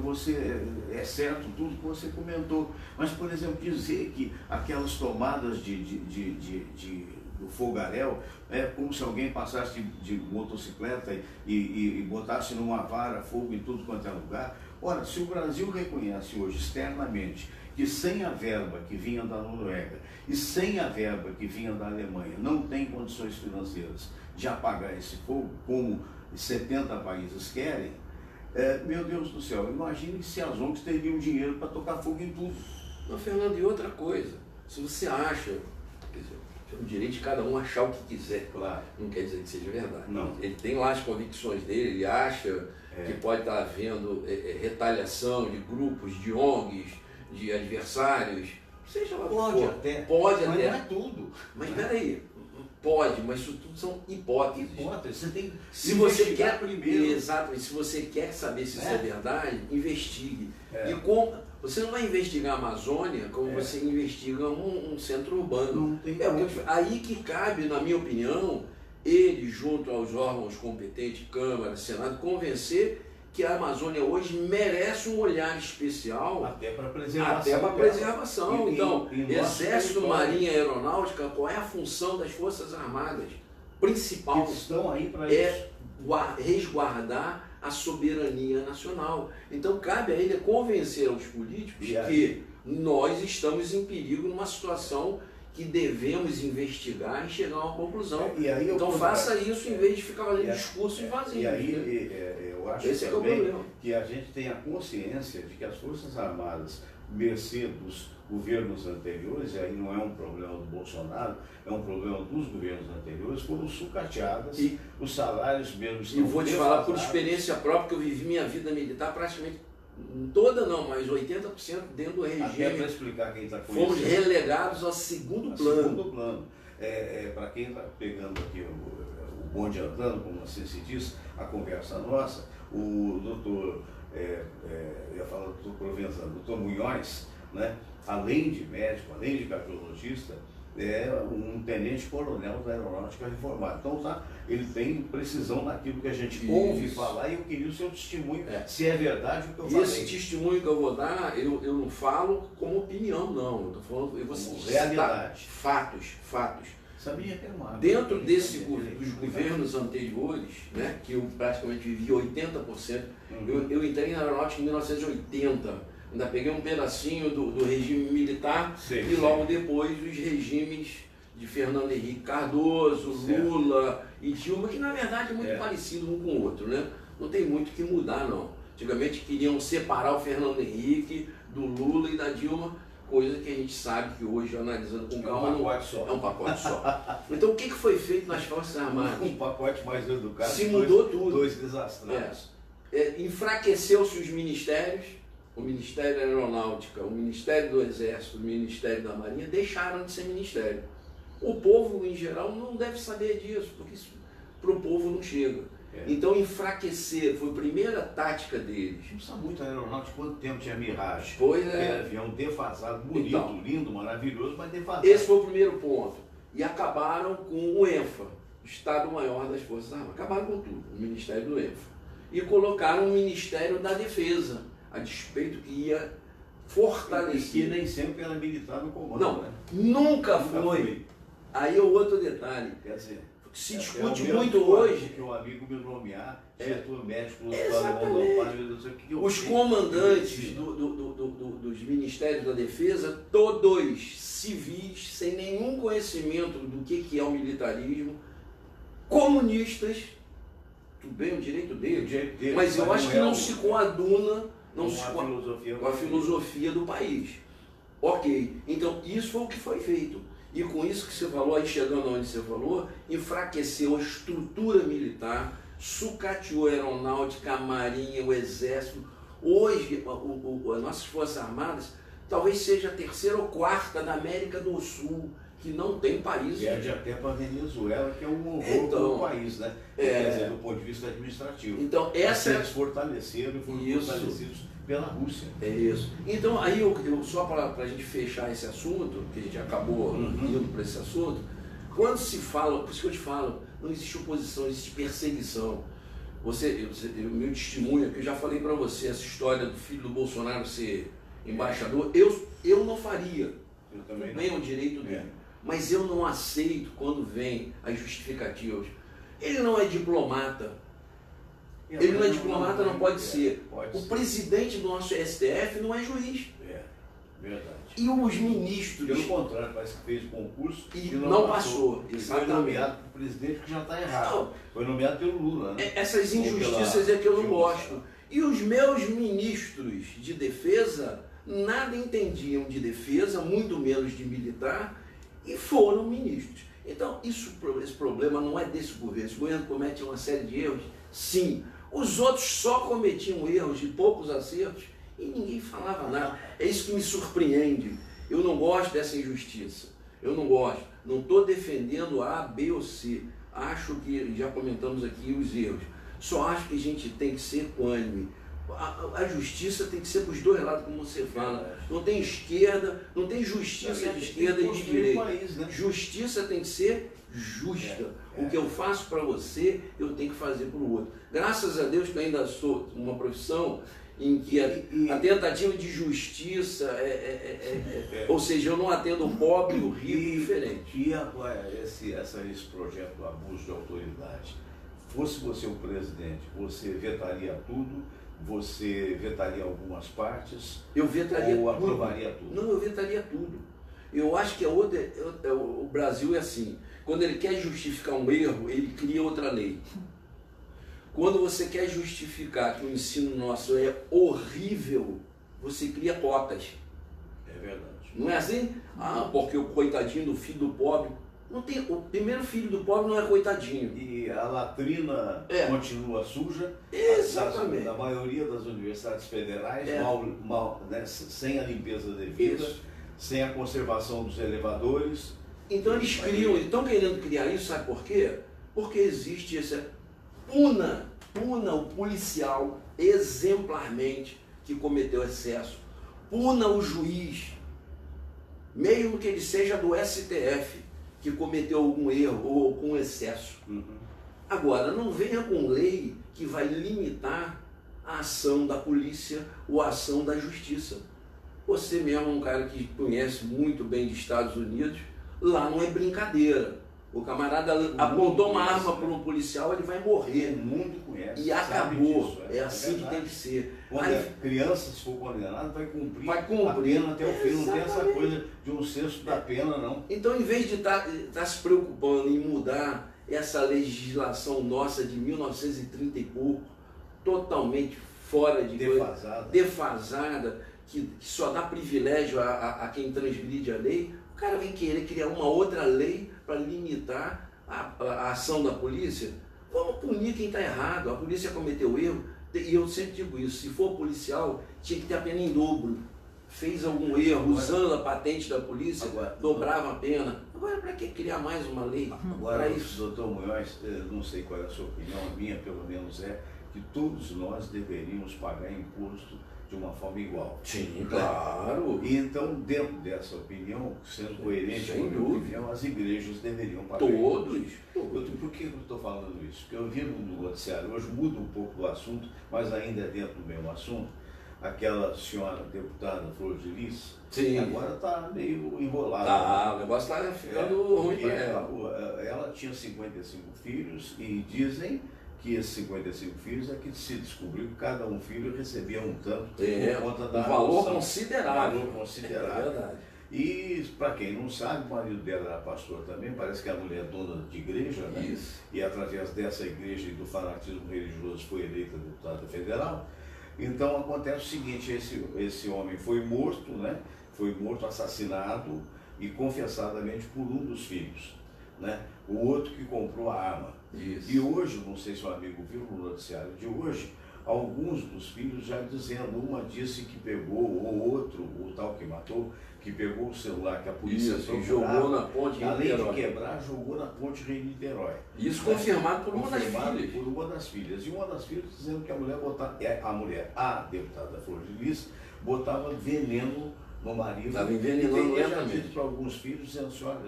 é certo tudo que você comentou, mas, por exemplo, dizer que aquelas tomadas do fogaréu é como se alguém passasse de motocicleta e botasse numa vara fogo em tudo quanto é lugar. Ora, se o Brasil reconhece hoje externamente que sem a verba que vinha da Noruega e sem a verba que vinha da Alemanha não tem condições financeiras de apagar esse fogo, como 70 países querem, meu Deus do céu, imagine se as ONGs teriam dinheiro para tocar fogo em tudo. Não, Fernando, e outra coisa, se você acha, quer dizer, é o direito de cada um achar o que quiser, Claro. não quer dizer que seja verdade. Não. Ele tem lá as convicções dele, ele acha que pode estar havendo retaliação de grupos, de ONGs, de adversários, seja lá o que Pode for. até. Pode mas até. não é tudo. Mas peraí, pode, mas isso tudo são hipóteses. Você tem que Se você investigar quer primeiro. Exatamente, se você quer saber se isso é verdade, investigue. É. E você não vai investigar a Amazônia como você investiga um centro urbano. Não tem Aí que cabe, na minha opinião, ele, junto aos órgãos competentes, Câmara, Senado, convencer que a Amazônia hoje merece um olhar especial Até para preservação. até para preservação. E- Então, e nosso Exército, território. Marinha e Aeronáutica, qual é a função das Forças Armadas? Principal Eles estão aí para é isso. resguardar a soberania nacional. Então cabe a ele convencer aos políticos E aí? que nós estamos em perigo numa situação que devemos investigar e chegar a uma conclusão. E aí eu Então vou- faça isso em vez de ficar fazendo E aí- discursos vazios. E aí né? eu acho Esse é que é o também problema. que a gente tem a consciência de que as Forças Armadas, mercê dos governos anteriores, e aí não é um problema do Bolsonaro, é um problema dos governos anteriores, foram sucateadas, E- os salários mesmo E estão vou te falar por defasados. experiência própria, que eu vivi minha vida militar praticamente toda não, mas 80% dentro do Até para regime. explicar quem está Fomos conhecendo. relegados ao segundo plano. Segundo plano. Para quem está pegando aqui o bonde andando, como assim se diz, a conversa nossa, o doutor, eu ia falar do doutor Provenzano, doutor Munhoz, né, além de médico, além de cardiologista, é um tenente-coronel da Aeronáutica reformado. Então ele tem precisão naquilo que a gente ouve falar, e eu queria o seu testemunho, se é verdade o que eu E esse falei. testemunho que eu vou dar, eu não falo como opinião, não. Eu tô falando, eu vou Como citar realidade. fatos. Sabia que era uma Dentro dos governos anteriores, né, que eu praticamente vivi 80%, eu entrei na aeronáutica em 1980. Ainda peguei um pedacinho do regime militar Sei, e logo depois os regimes de Fernando Henrique Cardoso, Certo. Lula e Dilma, que na verdade é muito parecido um com o outro, né? Não tem muito o que mudar, não. Antigamente queriam separar o Fernando Henrique do Lula e da Dilma, coisa que a gente sabe que hoje, analisando com calma, um pacote só. é um pacote só. Então o que foi feito nas Forças Armadas? Um pacote mais educado. Se mudou tudo. Dois desastrados. Enfraqueceu-se os ministérios, o Ministério da Aeronáutica, o Ministério do Exército, o Ministério da Marinha, deixaram de ser ministério. O povo, em geral, não deve saber disso, porque isso para o povo não chega. Então, enfraquecer foi a primeira tática deles. Não precisa muito aeronáutica, quanto tempo tinha Mirage? Pois Aquele é. avião defasado, bonito, Então, lindo, maravilhoso, mas defasado. Esse foi o primeiro ponto. E acabaram com o ENFA, Estado-Maior das Forças Armadas. Acabaram com tudo, o Ministério do ENFA. E colocaram o Ministério da Defesa, a despeito que ia fortalecer. Que nem sempre era militar no comando, Não, né? nunca Nunca foi. foi. Aí é outro detalhe. Quer dizer, Se é discute o mesmo muito que hoje. que um amigo me nomear, setor médico no Exatamente. Hospital Alemão da Paz, não sei o que eu Os fiz. comandantes dos Ministérios da Defesa, todos civis, sem nenhum conhecimento do que é o militarismo, comunistas, tudo bem, o direito deles, mas eu acho que não se coaduna com a filosofia do país. Ok, então isso foi o que foi feito. E com isso que você falou, aí chegando onde você falou, enfraqueceu a estrutura militar, sucateou a aeronáutica, a marinha, o exército. Hoje, as nossas Forças Armadas talvez seja a terceira ou quarta da América do Sul, que não tem país. Perde até para a Venezuela, que é um horror do país, né? Quer dizer, do ponto de vista administrativo. Então, essa eles fortaleceram e foram fortalecidos pela Rússia. É isso. Então, aí eu só para a gente fechar esse assunto, que a gente acabou indo para esse assunto, quando se fala, por isso que eu te falo, não existe oposição, existe perseguição. O meu testemunho, eu já falei para você, essa história do filho do Bolsonaro ser embaixador, eu não faria. Eu também Não é o direito dele. Mas eu não aceito quando vem as justificativas. Ele não é diplomata. Ele não é diplomata, não pode ser. O presidente do nosso STF não é juiz. É, verdade. E os ministros... Pelo contrário, parece que fez o concurso e não passou. Foi nomeado por presidente que já está errado. Foi nomeado pelo Lula, né? Essas injustiças é que eu não gosto. E os meus ministros de defesa nada entendiam de defesa, muito menos de militar, e foram ministros. Então, esse problema não é desse governo. Esse governo comete uma série de erros, sim. Os outros só cometiam erros de poucos acertos e ninguém falava nada. É isso que me surpreende. Eu não gosto dessa injustiça. Eu não gosto. Não estou defendendo A, B ou C. Acho que, já comentamos aqui os erros. Só acho que a gente tem que ser equânime. A justiça tem que ser para os dois lados, como você fala. Não tem esquerda, não tem justiça de esquerda e de direita. Justiça tem que ser justa. O que eu faço para você, eu tenho que fazer para o outro. Graças a Deus que eu ainda sou uma profissão em que a tentativa de justiça ou seja, eu não atendo o pobre e o rico diferente. E agora, esse projeto do abuso de autoridade, fosse você o presidente, você vetaria tudo? Você vetaria algumas partes? Eu vetaria ou tudo. Aprovaria tudo? Não, eu vetaria tudo. Eu acho que o Brasil é assim. Quando ele quer justificar um erro, ele cria outra lei. Quando você quer justificar que o ensino nosso é horrível, você cria cotas. É verdade. Não é assim? Ah, porque o coitadinho do filho do pobre... Não tem, o primeiro filho do pobre não é coitadinho. E a latrina continua suja. Exatamente. A maioria das universidades federais, sem a limpeza devida, sem a conservação dos elevadores. Então eles estão querendo criar isso, sabe por quê? Porque existe essa... Puna o policial exemplarmente que cometeu excesso. Puna o juiz, mesmo que ele seja do STF, que cometeu algum erro ou algum excesso. Agora, não venha com lei que vai limitar a ação da polícia ou a ação da justiça. Você mesmo é um cara que conhece muito bem de Estados Unidos, lá não é brincadeira. O camarada apontou uma arma para um policial, ele vai morrer. O mundo conhece. E acabou. Disso, é assim que tem que ser. Quando a criança, se for condenada, vai cumprir a pena até o fim. Não tem essa coisa de um sexto da pena, não. Então, em vez de estar se preocupando em mudar essa legislação nossa de 1930 e pouco, totalmente fora de defasada, que só dá privilégio a quem transgride a lei, o cara vem querer criar uma outra lei para limitar a ação da polícia. Vamos punir quem está errado. A polícia cometeu erro, e eu sempre digo isso, se for policial, tinha que ter a pena em dobro. Fez algum erro, usando a patente da polícia, dobrava a pena. Agora, para que criar mais uma lei? Agora, doutor Munhoz, não sei qual é a sua opinião, a minha pelo menos é que todos nós deveríamos pagar imposto de uma forma igual. Sim, claro. E então, dentro dessa opinião, sendo coerente com a minha opinião, as igrejas deveriam pagar. Todos. Por que eu estou falando isso? Porque eu vi no noticiário, hoje muda um pouco do assunto, mas ainda é dentro do mesmo assunto, aquela senhora deputada Flor de Lis, agora está meio enrolada. O negócio está ficando ruim para ela. Ela tinha 55 filhos e dizem que esses 55 filhos é que se descobriu que cada um filho recebia um tanto por conta da valor considerável. É verdade. E, para quem não sabe, o marido dela era pastor também, parece que a mulher é dona de igreja, né? Isso. E através dessa igreja e do fanatismo religioso foi eleita deputada federal. Então acontece o seguinte, esse homem foi morto, né? Foi morto, assassinado e confessadamente por um dos filhos, né? O outro que comprou a arma. Isso. E hoje, não sei se o amigo viu no noticiário de hoje, alguns dos filhos já dizendo, uma disse que pegou, ou outro, o tal que matou, que pegou o celular que a polícia jogou na ponte em Niterói. Além de quebrar, jogou na ponte em Niterói. Isso confirmado por uma das filhas. Por uma das filhas. E uma das filhas dizendo que a mulher botava, a deputada Flor de Lis, botava veneno no marido. Estava envenenando e já disse para alguns filhos, dizendo assim, olha,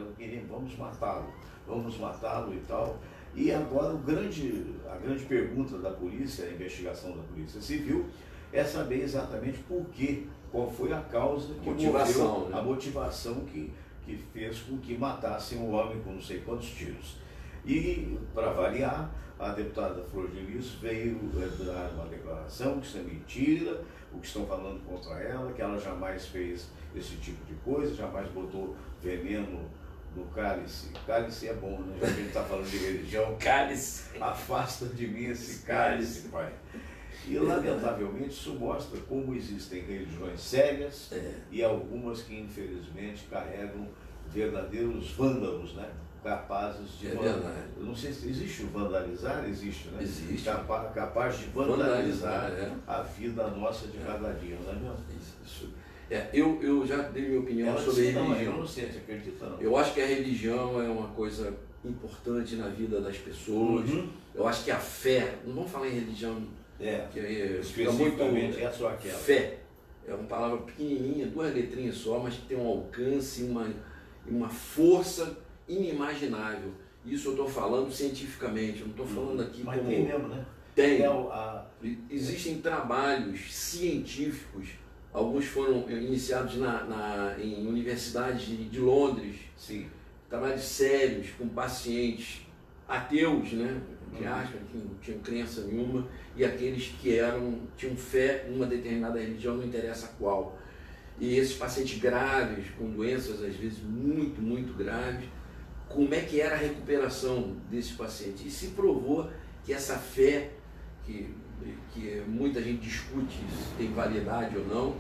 vamos matá-lo e tal. E agora a grande pergunta da polícia, a investigação da Polícia Civil, é saber exatamente qual foi a causa que moveu, a motivação que fez com que matassem um homem com não sei quantos tiros. E, para variar, a deputada Flor de Lis veio dar uma declaração que isso é mentira, o que estão falando contra ela, que ela jamais fez esse tipo de coisa, jamais botou veneno no cálice. Cálice é bom, né? Já que a gente está falando de religião. Cálice. Afasta de mim esse cálice, pai. E, lamentavelmente, isso mostra como existem religiões sérias e algumas que, infelizmente, carregam verdadeiros vândalos, né? Capazes de... Eu não sei se existe o vandalizar, existe, né? Existe. Capaz de vandalizar a vida nossa de cada dia, não é mesmo? Isso. Eu já dei minha opinião sobre religião. Eu não sei, você acredita, não? Eu acho que a religião é uma coisa importante na vida das pessoas. Eu acho que a fé, não vamos falar em religião, que aí fica muito... é só aquela. Fé é uma palavra pequenininha, 2 letrinhas só, mas que tem um alcance, uma força inimaginável. Isso eu estou falando cientificamente, eu não estou falando aqui mas como... tem mesmo, né? Tem. Existem trabalhos científicos, alguns foram iniciados em universidades de Londres, Sim. trabalhos sérios com pacientes ateus, né? Que acham que não tinham crença nenhuma, e aqueles que tinham fé em uma determinada religião, não interessa qual. E esses pacientes graves, com doenças às vezes muito, muito graves, como é que era a recuperação desses pacientes? E se provou que essa fé, que muita gente discute se tem validade ou não,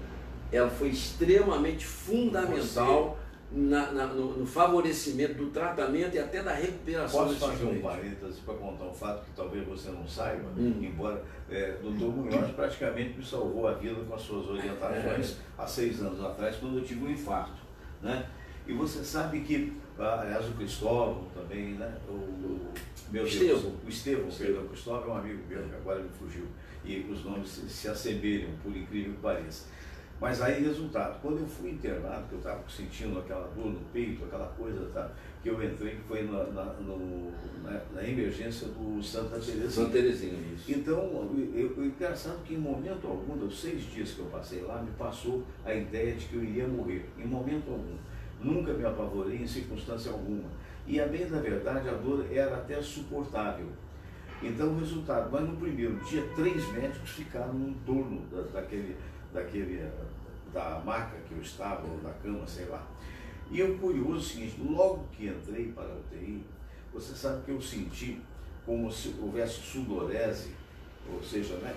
ela foi extremamente fundamental no favorecimento do tratamento e até da recuperação. Posso fazer um parêntese para contar um fato que talvez você não saiba, embora Dr. Munhoz praticamente me salvou a vida com as suas orientações há 6 anos atrás, quando eu tive um infarto, né? E você sabe que, aliás, o Cristóvão também, né? O Estevão, perdão, o Cristóvão é um amigo meu, que agora me fugiu, e os nomes se assemelham, por incrível que pareça. Mas aí, resultado, quando eu fui internado, que eu estava sentindo aquela dor no peito, aquela coisa, tá, que eu entrei, que foi na emergência do Santa Terezinha. Santa Terezinha, isso. Então, o engraçado que em momento algum, dos 6 dias que eu passei lá, me passou a ideia de que eu iria morrer, em momento algum. Nunca me apavorei em circunstância alguma. E, a bem da verdade, a dor era até suportável. Então, o resultado, mas no primeiro dia, 3 médicos ficaram em torno da maca que eu estava, ou da cama, sei lá. E o curioso é o seguinte, logo que entrei para a UTI, você sabe que eu senti como se houvesse sudorese, ou seja, né,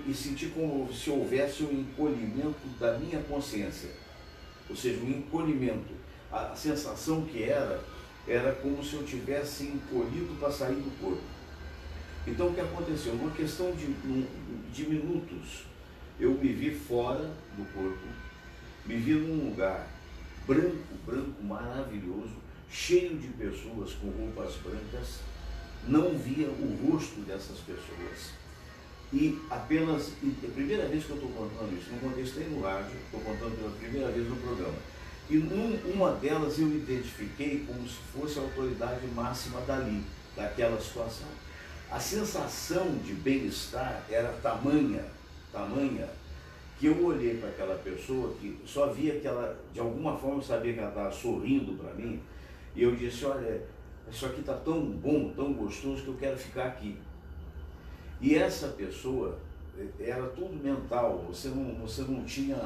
e senti como se houvesse um encolhimento da minha consciência, ou seja, um encolhimento. A sensação que era como se eu tivesse encolhido para sair do corpo. Então o que aconteceu? Uma questão de minutos, eu me vi fora do corpo, me vi num lugar branco, maravilhoso, cheio de pessoas com roupas brancas, não via o rosto dessas pessoas. E a primeira vez que eu estou contando isso, não contei isso nem no rádio, estou contando pela primeira vez no programa. E uma delas eu identifiquei como se fosse a autoridade máxima dali, daquela situação. A sensação de bem-estar era tamanha, que eu olhei para aquela pessoa que só via que ela, de alguma forma, sabia que ela estava sorrindo para mim, e eu disse, olha, isso aqui está tão bom, tão gostoso, que eu quero ficar aqui. E essa pessoa, era tudo mental, você não tinha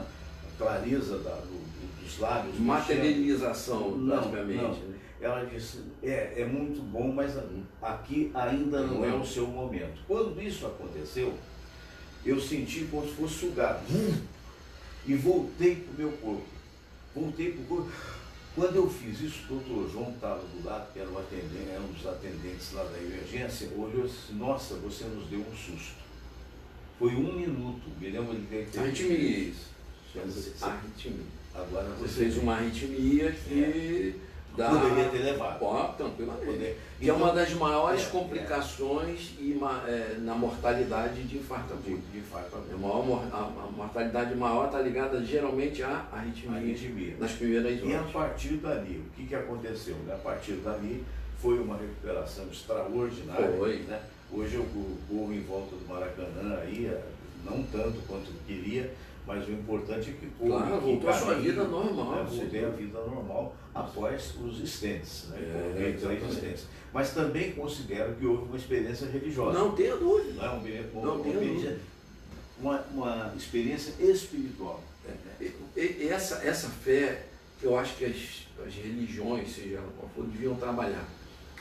clareza dos lábios. Materialização, praticamente. Não. Ela disse, é muito bom, mas aqui ainda não é o seu momento. Quando isso aconteceu, eu senti como se fosse sugado. E voltei para o meu corpo. Quando eu fiz isso, o doutor João estava do lado, que era um dos atendentes lá da emergência, olhou e disse, nossa, você nos deu um susto. Foi 1 minuto, me lembro de ter... Arritmia, isso. Chama-se arritmia. Agora você fez uma arritmia que... Poderia ter levado. Tranquilamente. Que é uma das maiores complicações na mortalidade de infarto agudo. A mortalidade maior está ligada geralmente à arritmia. Nas primeiras horas. E a partir dali, o que aconteceu? A partir dali foi uma recuperação extraordinária. Né? Hoje eu corro em volta do Maracanã, aí, não tanto quanto eu queria, mas o importante é que voltou a sua vida normal. Voltei a vida normal após os stents, né? 3 stents. Mas também considero que houve uma experiência religiosa. Não tenha dúvida. Uma experiência espiritual. Essa fé, eu acho que as religiões, seja ela qual for, deviam trabalhar.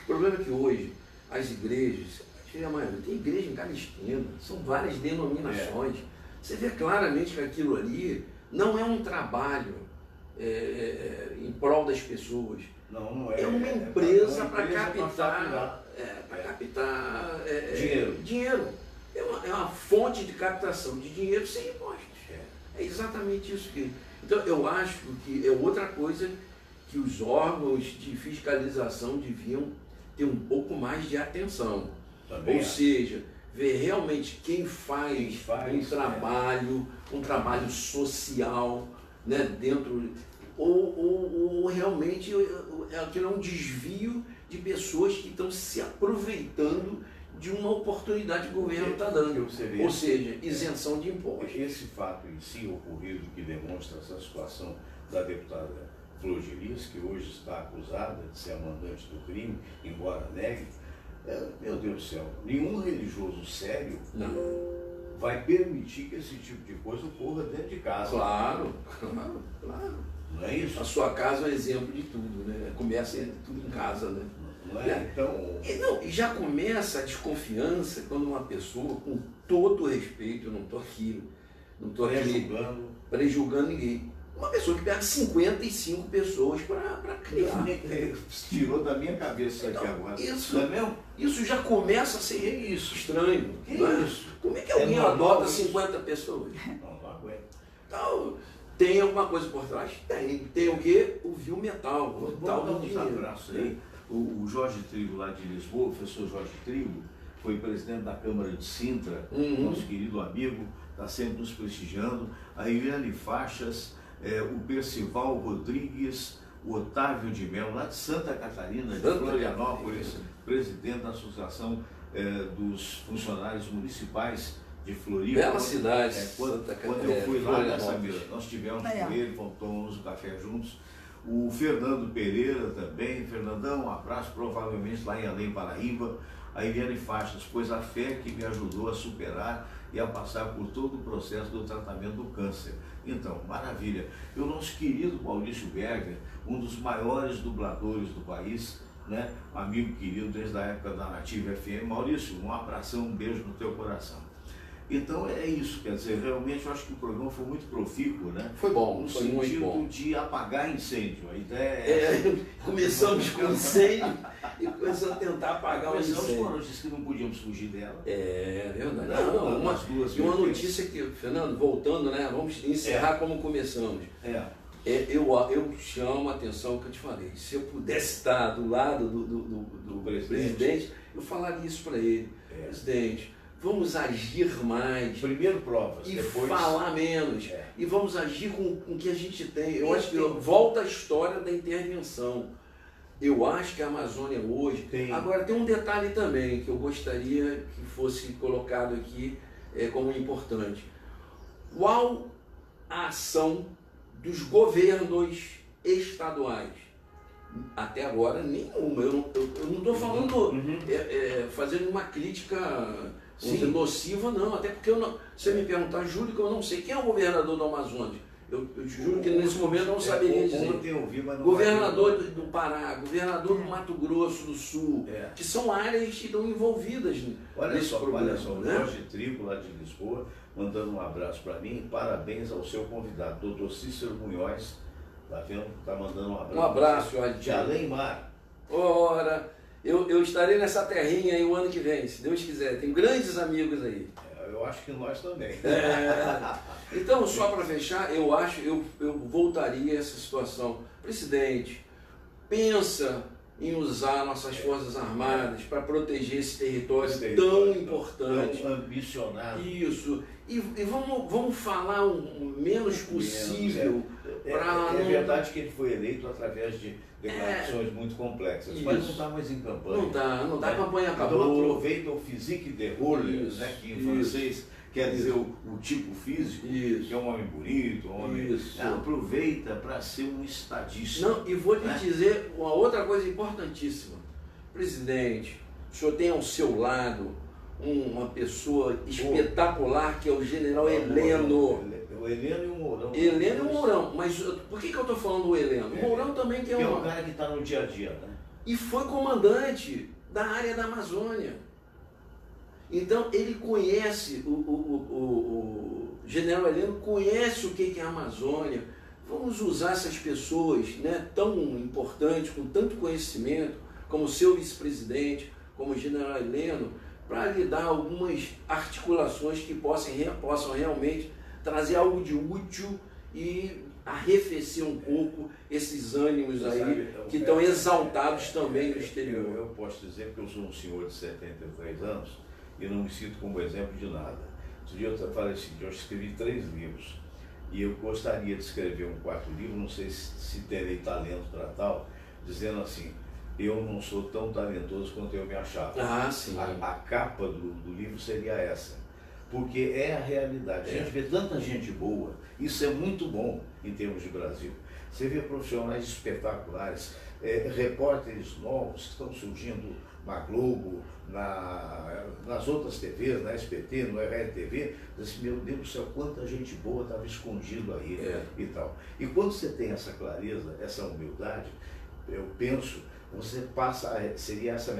O problema é que hoje as igrejas, Filha Maria, tem igreja em cada esquina, são várias denominações. Você vê claramente que aquilo ali não é um trabalho em prol das pessoas. Não é. É uma empresa para captar dinheiro. É uma fonte de captação de dinheiro sem impostos. É exatamente isso que... Então, eu acho que é outra coisa que os órgãos de fiscalização deviam ter um pouco mais de atenção. Também Ou seja, ver realmente quem faz um trabalho social, né, dentro... Ou realmente aquilo é um desvio de pessoas que estão se aproveitando de uma oportunidade que o governo está dando. Ou seja, isenção de impostos. Esse fato em si ocorrido que demonstra essa situação da deputada Flor de Lis, que hoje está acusada de ser a mandante do crime, embora negue, meu Deus do céu, nenhum religioso sério vai permitir que esse tipo de coisa ocorra dentro de casa. Claro. Não é isso? A sua casa é um exemplo de tudo, né? Começa tudo em casa, né? Não é? Então... E já começa a desconfiança quando uma pessoa, com todo o respeito, eu não estou aqui prejulgando ninguém. Uma pessoa que pega 55 pessoas para criar. Tirou da minha cabeça isso aqui agora. Não é mesmo? Isso já começa a ser estranho. Que isso? Como é que alguém adota 50 pessoas? Não aguento. Então, tem alguma coisa por trás? Tem o quê? O vil metal. Vamos dar uns abraços aí. O Jorge Trigo, lá de Lisboa, o professor Jorge Trigo, foi presidente da Câmara de Sintra, nosso querido amigo, está sempre nos prestigiando. A Eliane Faixas, o Percival Rodrigues, o Otávio de Mello, lá de Santa Catarina, de Florianópolis, presidente da Associação dos Funcionários Municipais de Floripa. Bela cidade. Quando eu fui lá nessa mesa, nós tivemos com ele, tomamos um café juntos. O Fernando Pereira também. Fernandão, um abraço, provavelmente lá em Além Paraíba. A Eliane Faixas, pois a fé que me ajudou a superar e a passar por todo o processo do tratamento do câncer. Então, maravilha. E o nosso querido Maurício Berger, um dos maiores dubladores do país, né? Amigo querido desde a época da Nativa FM. Maurício, um abração, um beijo no teu coração. Então é isso, quer dizer, realmente eu acho que o programa foi muito profícuo, né? Foi bom, no foi muito bom. sentido de apagar incêndio. A ideia começamos com incêndio e começamos a tentar apagar o incêndio. Começamos com a notícia que não podíamos fugir dela. É verdade. Uma notícia que, Fernando, voltando, né? Vamos encerrar como começamos. Eu chamo a atenção que eu te falei. Se eu pudesse estar do lado do presidente, eu falaria isso para ele. Presidente, vamos agir mais. Primeiro provas, e depois... falar menos. E vamos agir com o que a gente tem. Eu acho que volta a história da intervenção. Eu acho que a Amazônia hoje... Agora, tem um detalhe também que eu gostaria que fosse colocado aqui como importante. Qual a ação dos governos estaduais? Até agora, nenhuma. Eu não estou falando, fazendo uma crítica nociva, não. Até porque, se você me perguntar, juro que eu não sei. Quem é o governador do Amazonas? Eu juro que nesse momento eu não saberia dizer. Governador do Pará, governador do Mato Grosso do Sul, que são áreas que estão envolvidas nesse problema. Olha só, o Jorge Trigo, lá de Lisboa, mandando um abraço para mim, parabéns ao seu convidado, doutor Cícero Munhoz, tá vendo? Tá mandando um abraço. Um abraço, Jorge. De Além Mar. Ora, eu estarei nessa terrinha aí o ano que vem, se Deus quiser. Tenho grandes amigos aí. Eu acho que nós também. Então, só para fechar, eu voltaria a essa situação. Presidente, pensa em usar nossas Forças Armadas para proteger esse território tão importante. Tão ambicionado. Isso. E vamos falar o menos possível. É verdade que ele foi eleito através de declarações muito complexas, mas não está mais em campanha. Não está, a campanha acabou. Então aproveita o physique de roller, né, que em francês quer dizer o tipo físico, que é um homem bonito, um homem... Aproveita para ser um estadista. Não, e vou lhe dizer uma outra coisa importantíssima. Presidente, o senhor tem ao seu lado uma pessoa espetacular que é o general Heleno. O Heleno e o Mourão. Heleno e o Mourão. Mas por que eu estou falando do Heleno? O Mourão também que é um cara que está no dia a dia, né? E foi comandante da área da Amazônia. Então ele conhece, o general Heleno conhece o que é a Amazônia. Vamos usar essas pessoas, né, tão importantes, com tanto conhecimento, como o seu vice-presidente, como o general Heleno, para lhe dar algumas articulações que possam realmente trazer algo de útil e arrefecer um pouco esses ânimos aí que estão exaltados também no exterior. Eu posso dizer que eu sou um senhor de 73 anos e não me sinto como exemplo de nada. Outro dia eu falei assim, eu escrevi 3 livros e eu gostaria de escrever um 4º livro, não sei se terei talento para tal, dizendo assim, eu não sou tão talentoso quanto eu me achava. Ah, sim. A capa do livro seria essa. Porque é a realidade. A gente vê tanta gente boa, isso é muito bom em termos de Brasil. Você vê profissionais espetaculares, repórteres novos que estão surgindo na Globo, nas outras TVs, na SBT, no RTV, diz assim, meu Deus do céu, quanta gente boa estava escondido aí e tal. E quando você tem essa clareza, essa humildade, eu penso, você passa, seria essa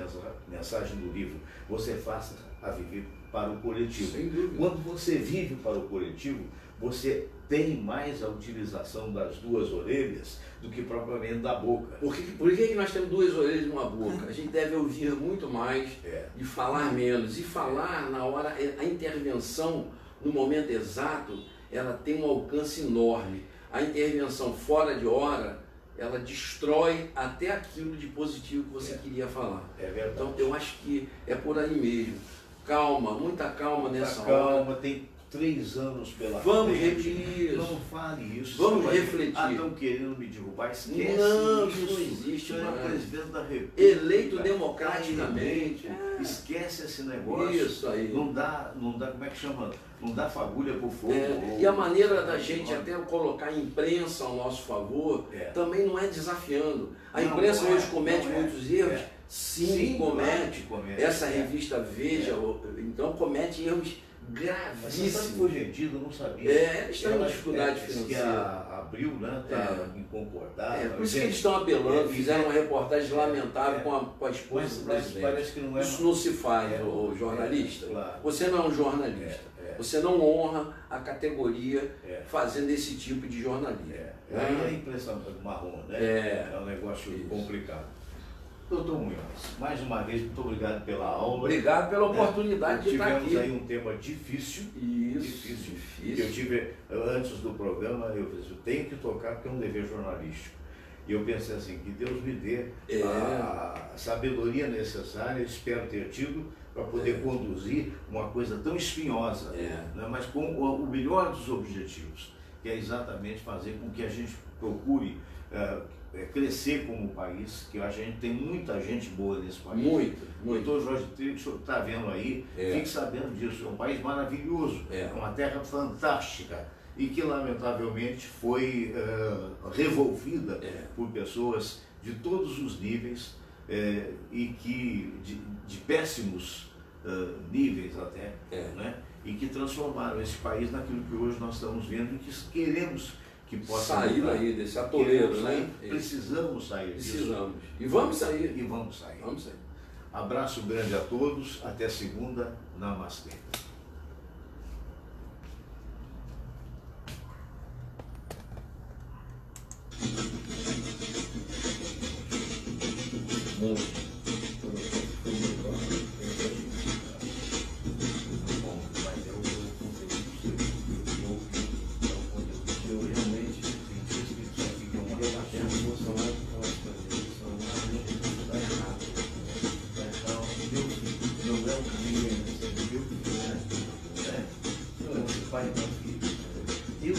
mensagem do livro, você passa a viver para o coletivo. Sem dúvida. Quando você vive para o coletivo, você tem mais a utilização das 2 orelhas do que propriamente da boca. Por que nós temos 2 orelhas e uma boca? A gente deve ouvir muito mais e falar menos. E falar na hora, a intervenção no momento exato, ela tem um alcance enorme. A intervenção fora de hora, ela destrói até aquilo de positivo que você queria falar. É verdade. Então eu acho que é por aí mesmo. Calma, muita calma nessa hora. Calma, tem 3 anos pela Vamos frente. repetir. Não fale isso. Vamos Você vai- refletir. Ah, estão querendo me derrubar? Esquece Não, isso. isso não existe Você é mais. presidente da República. Eleito democraticamente. Eleito. Esquece esse negócio. Isso aí. Não dá, como é que chama? Não dá fagulha pro fogo. E a maneira da gente até colocar a imprensa ao nosso favor também não é desafiando. A Não, imprensa não é, hoje comete não é. muitos erros. Sim, comete. claro que comete. Essa revista Veja, então comete erros Mas você sabe que gravíssimos. foi vendido, eu não sabia. Eles estão em Ela- dificuldade diz que financeira. a Abril, né, está inconcordada. Por isso que eles estão apelando, fizeram uma reportagem lamentável é. com a esposa do Mas presidente. parece que não é. Isso não se faz, o jornalista. Claro. Você não é um jornalista. Você não honra a categoria fazendo esse tipo de jornalismo. Aí é a impressão marrom, né? É um negócio complicado. Doutor Munhoz, mais uma vez, muito obrigado pela aula. Obrigado pela oportunidade de estar aqui. Tivemos aí um tema difícil. Difícil. Eu tive, antes do programa, eu tenho que tocar porque é um dever jornalístico. E eu pensei assim, que Deus me dê a sabedoria necessária, espero ter tido, para poder conduzir uma coisa tão espinhosa, né? Mas com o melhor dos objetivos, que é exatamente fazer com que a gente procure crescer como país, que a gente tem muita gente boa nesse país. Muito. Doutor Jorge Trigo, o senhor está vendo aí, fique sabendo disso, é um país maravilhoso, é uma terra fantástica e que lamentavelmente foi revolvida por pessoas de todos os níveis e que de péssimos níveis até, né? E que transformaram esse país naquilo que hoje nós estamos vendo e que queremos que possa sair daí desse atoleiro, né? Precisamos sair disso. Precisamos. E vamos sair. E vamos sair. Vamos sair. Abraço grande a todos. Até segunda. Namastê. Pai, meu filho, eu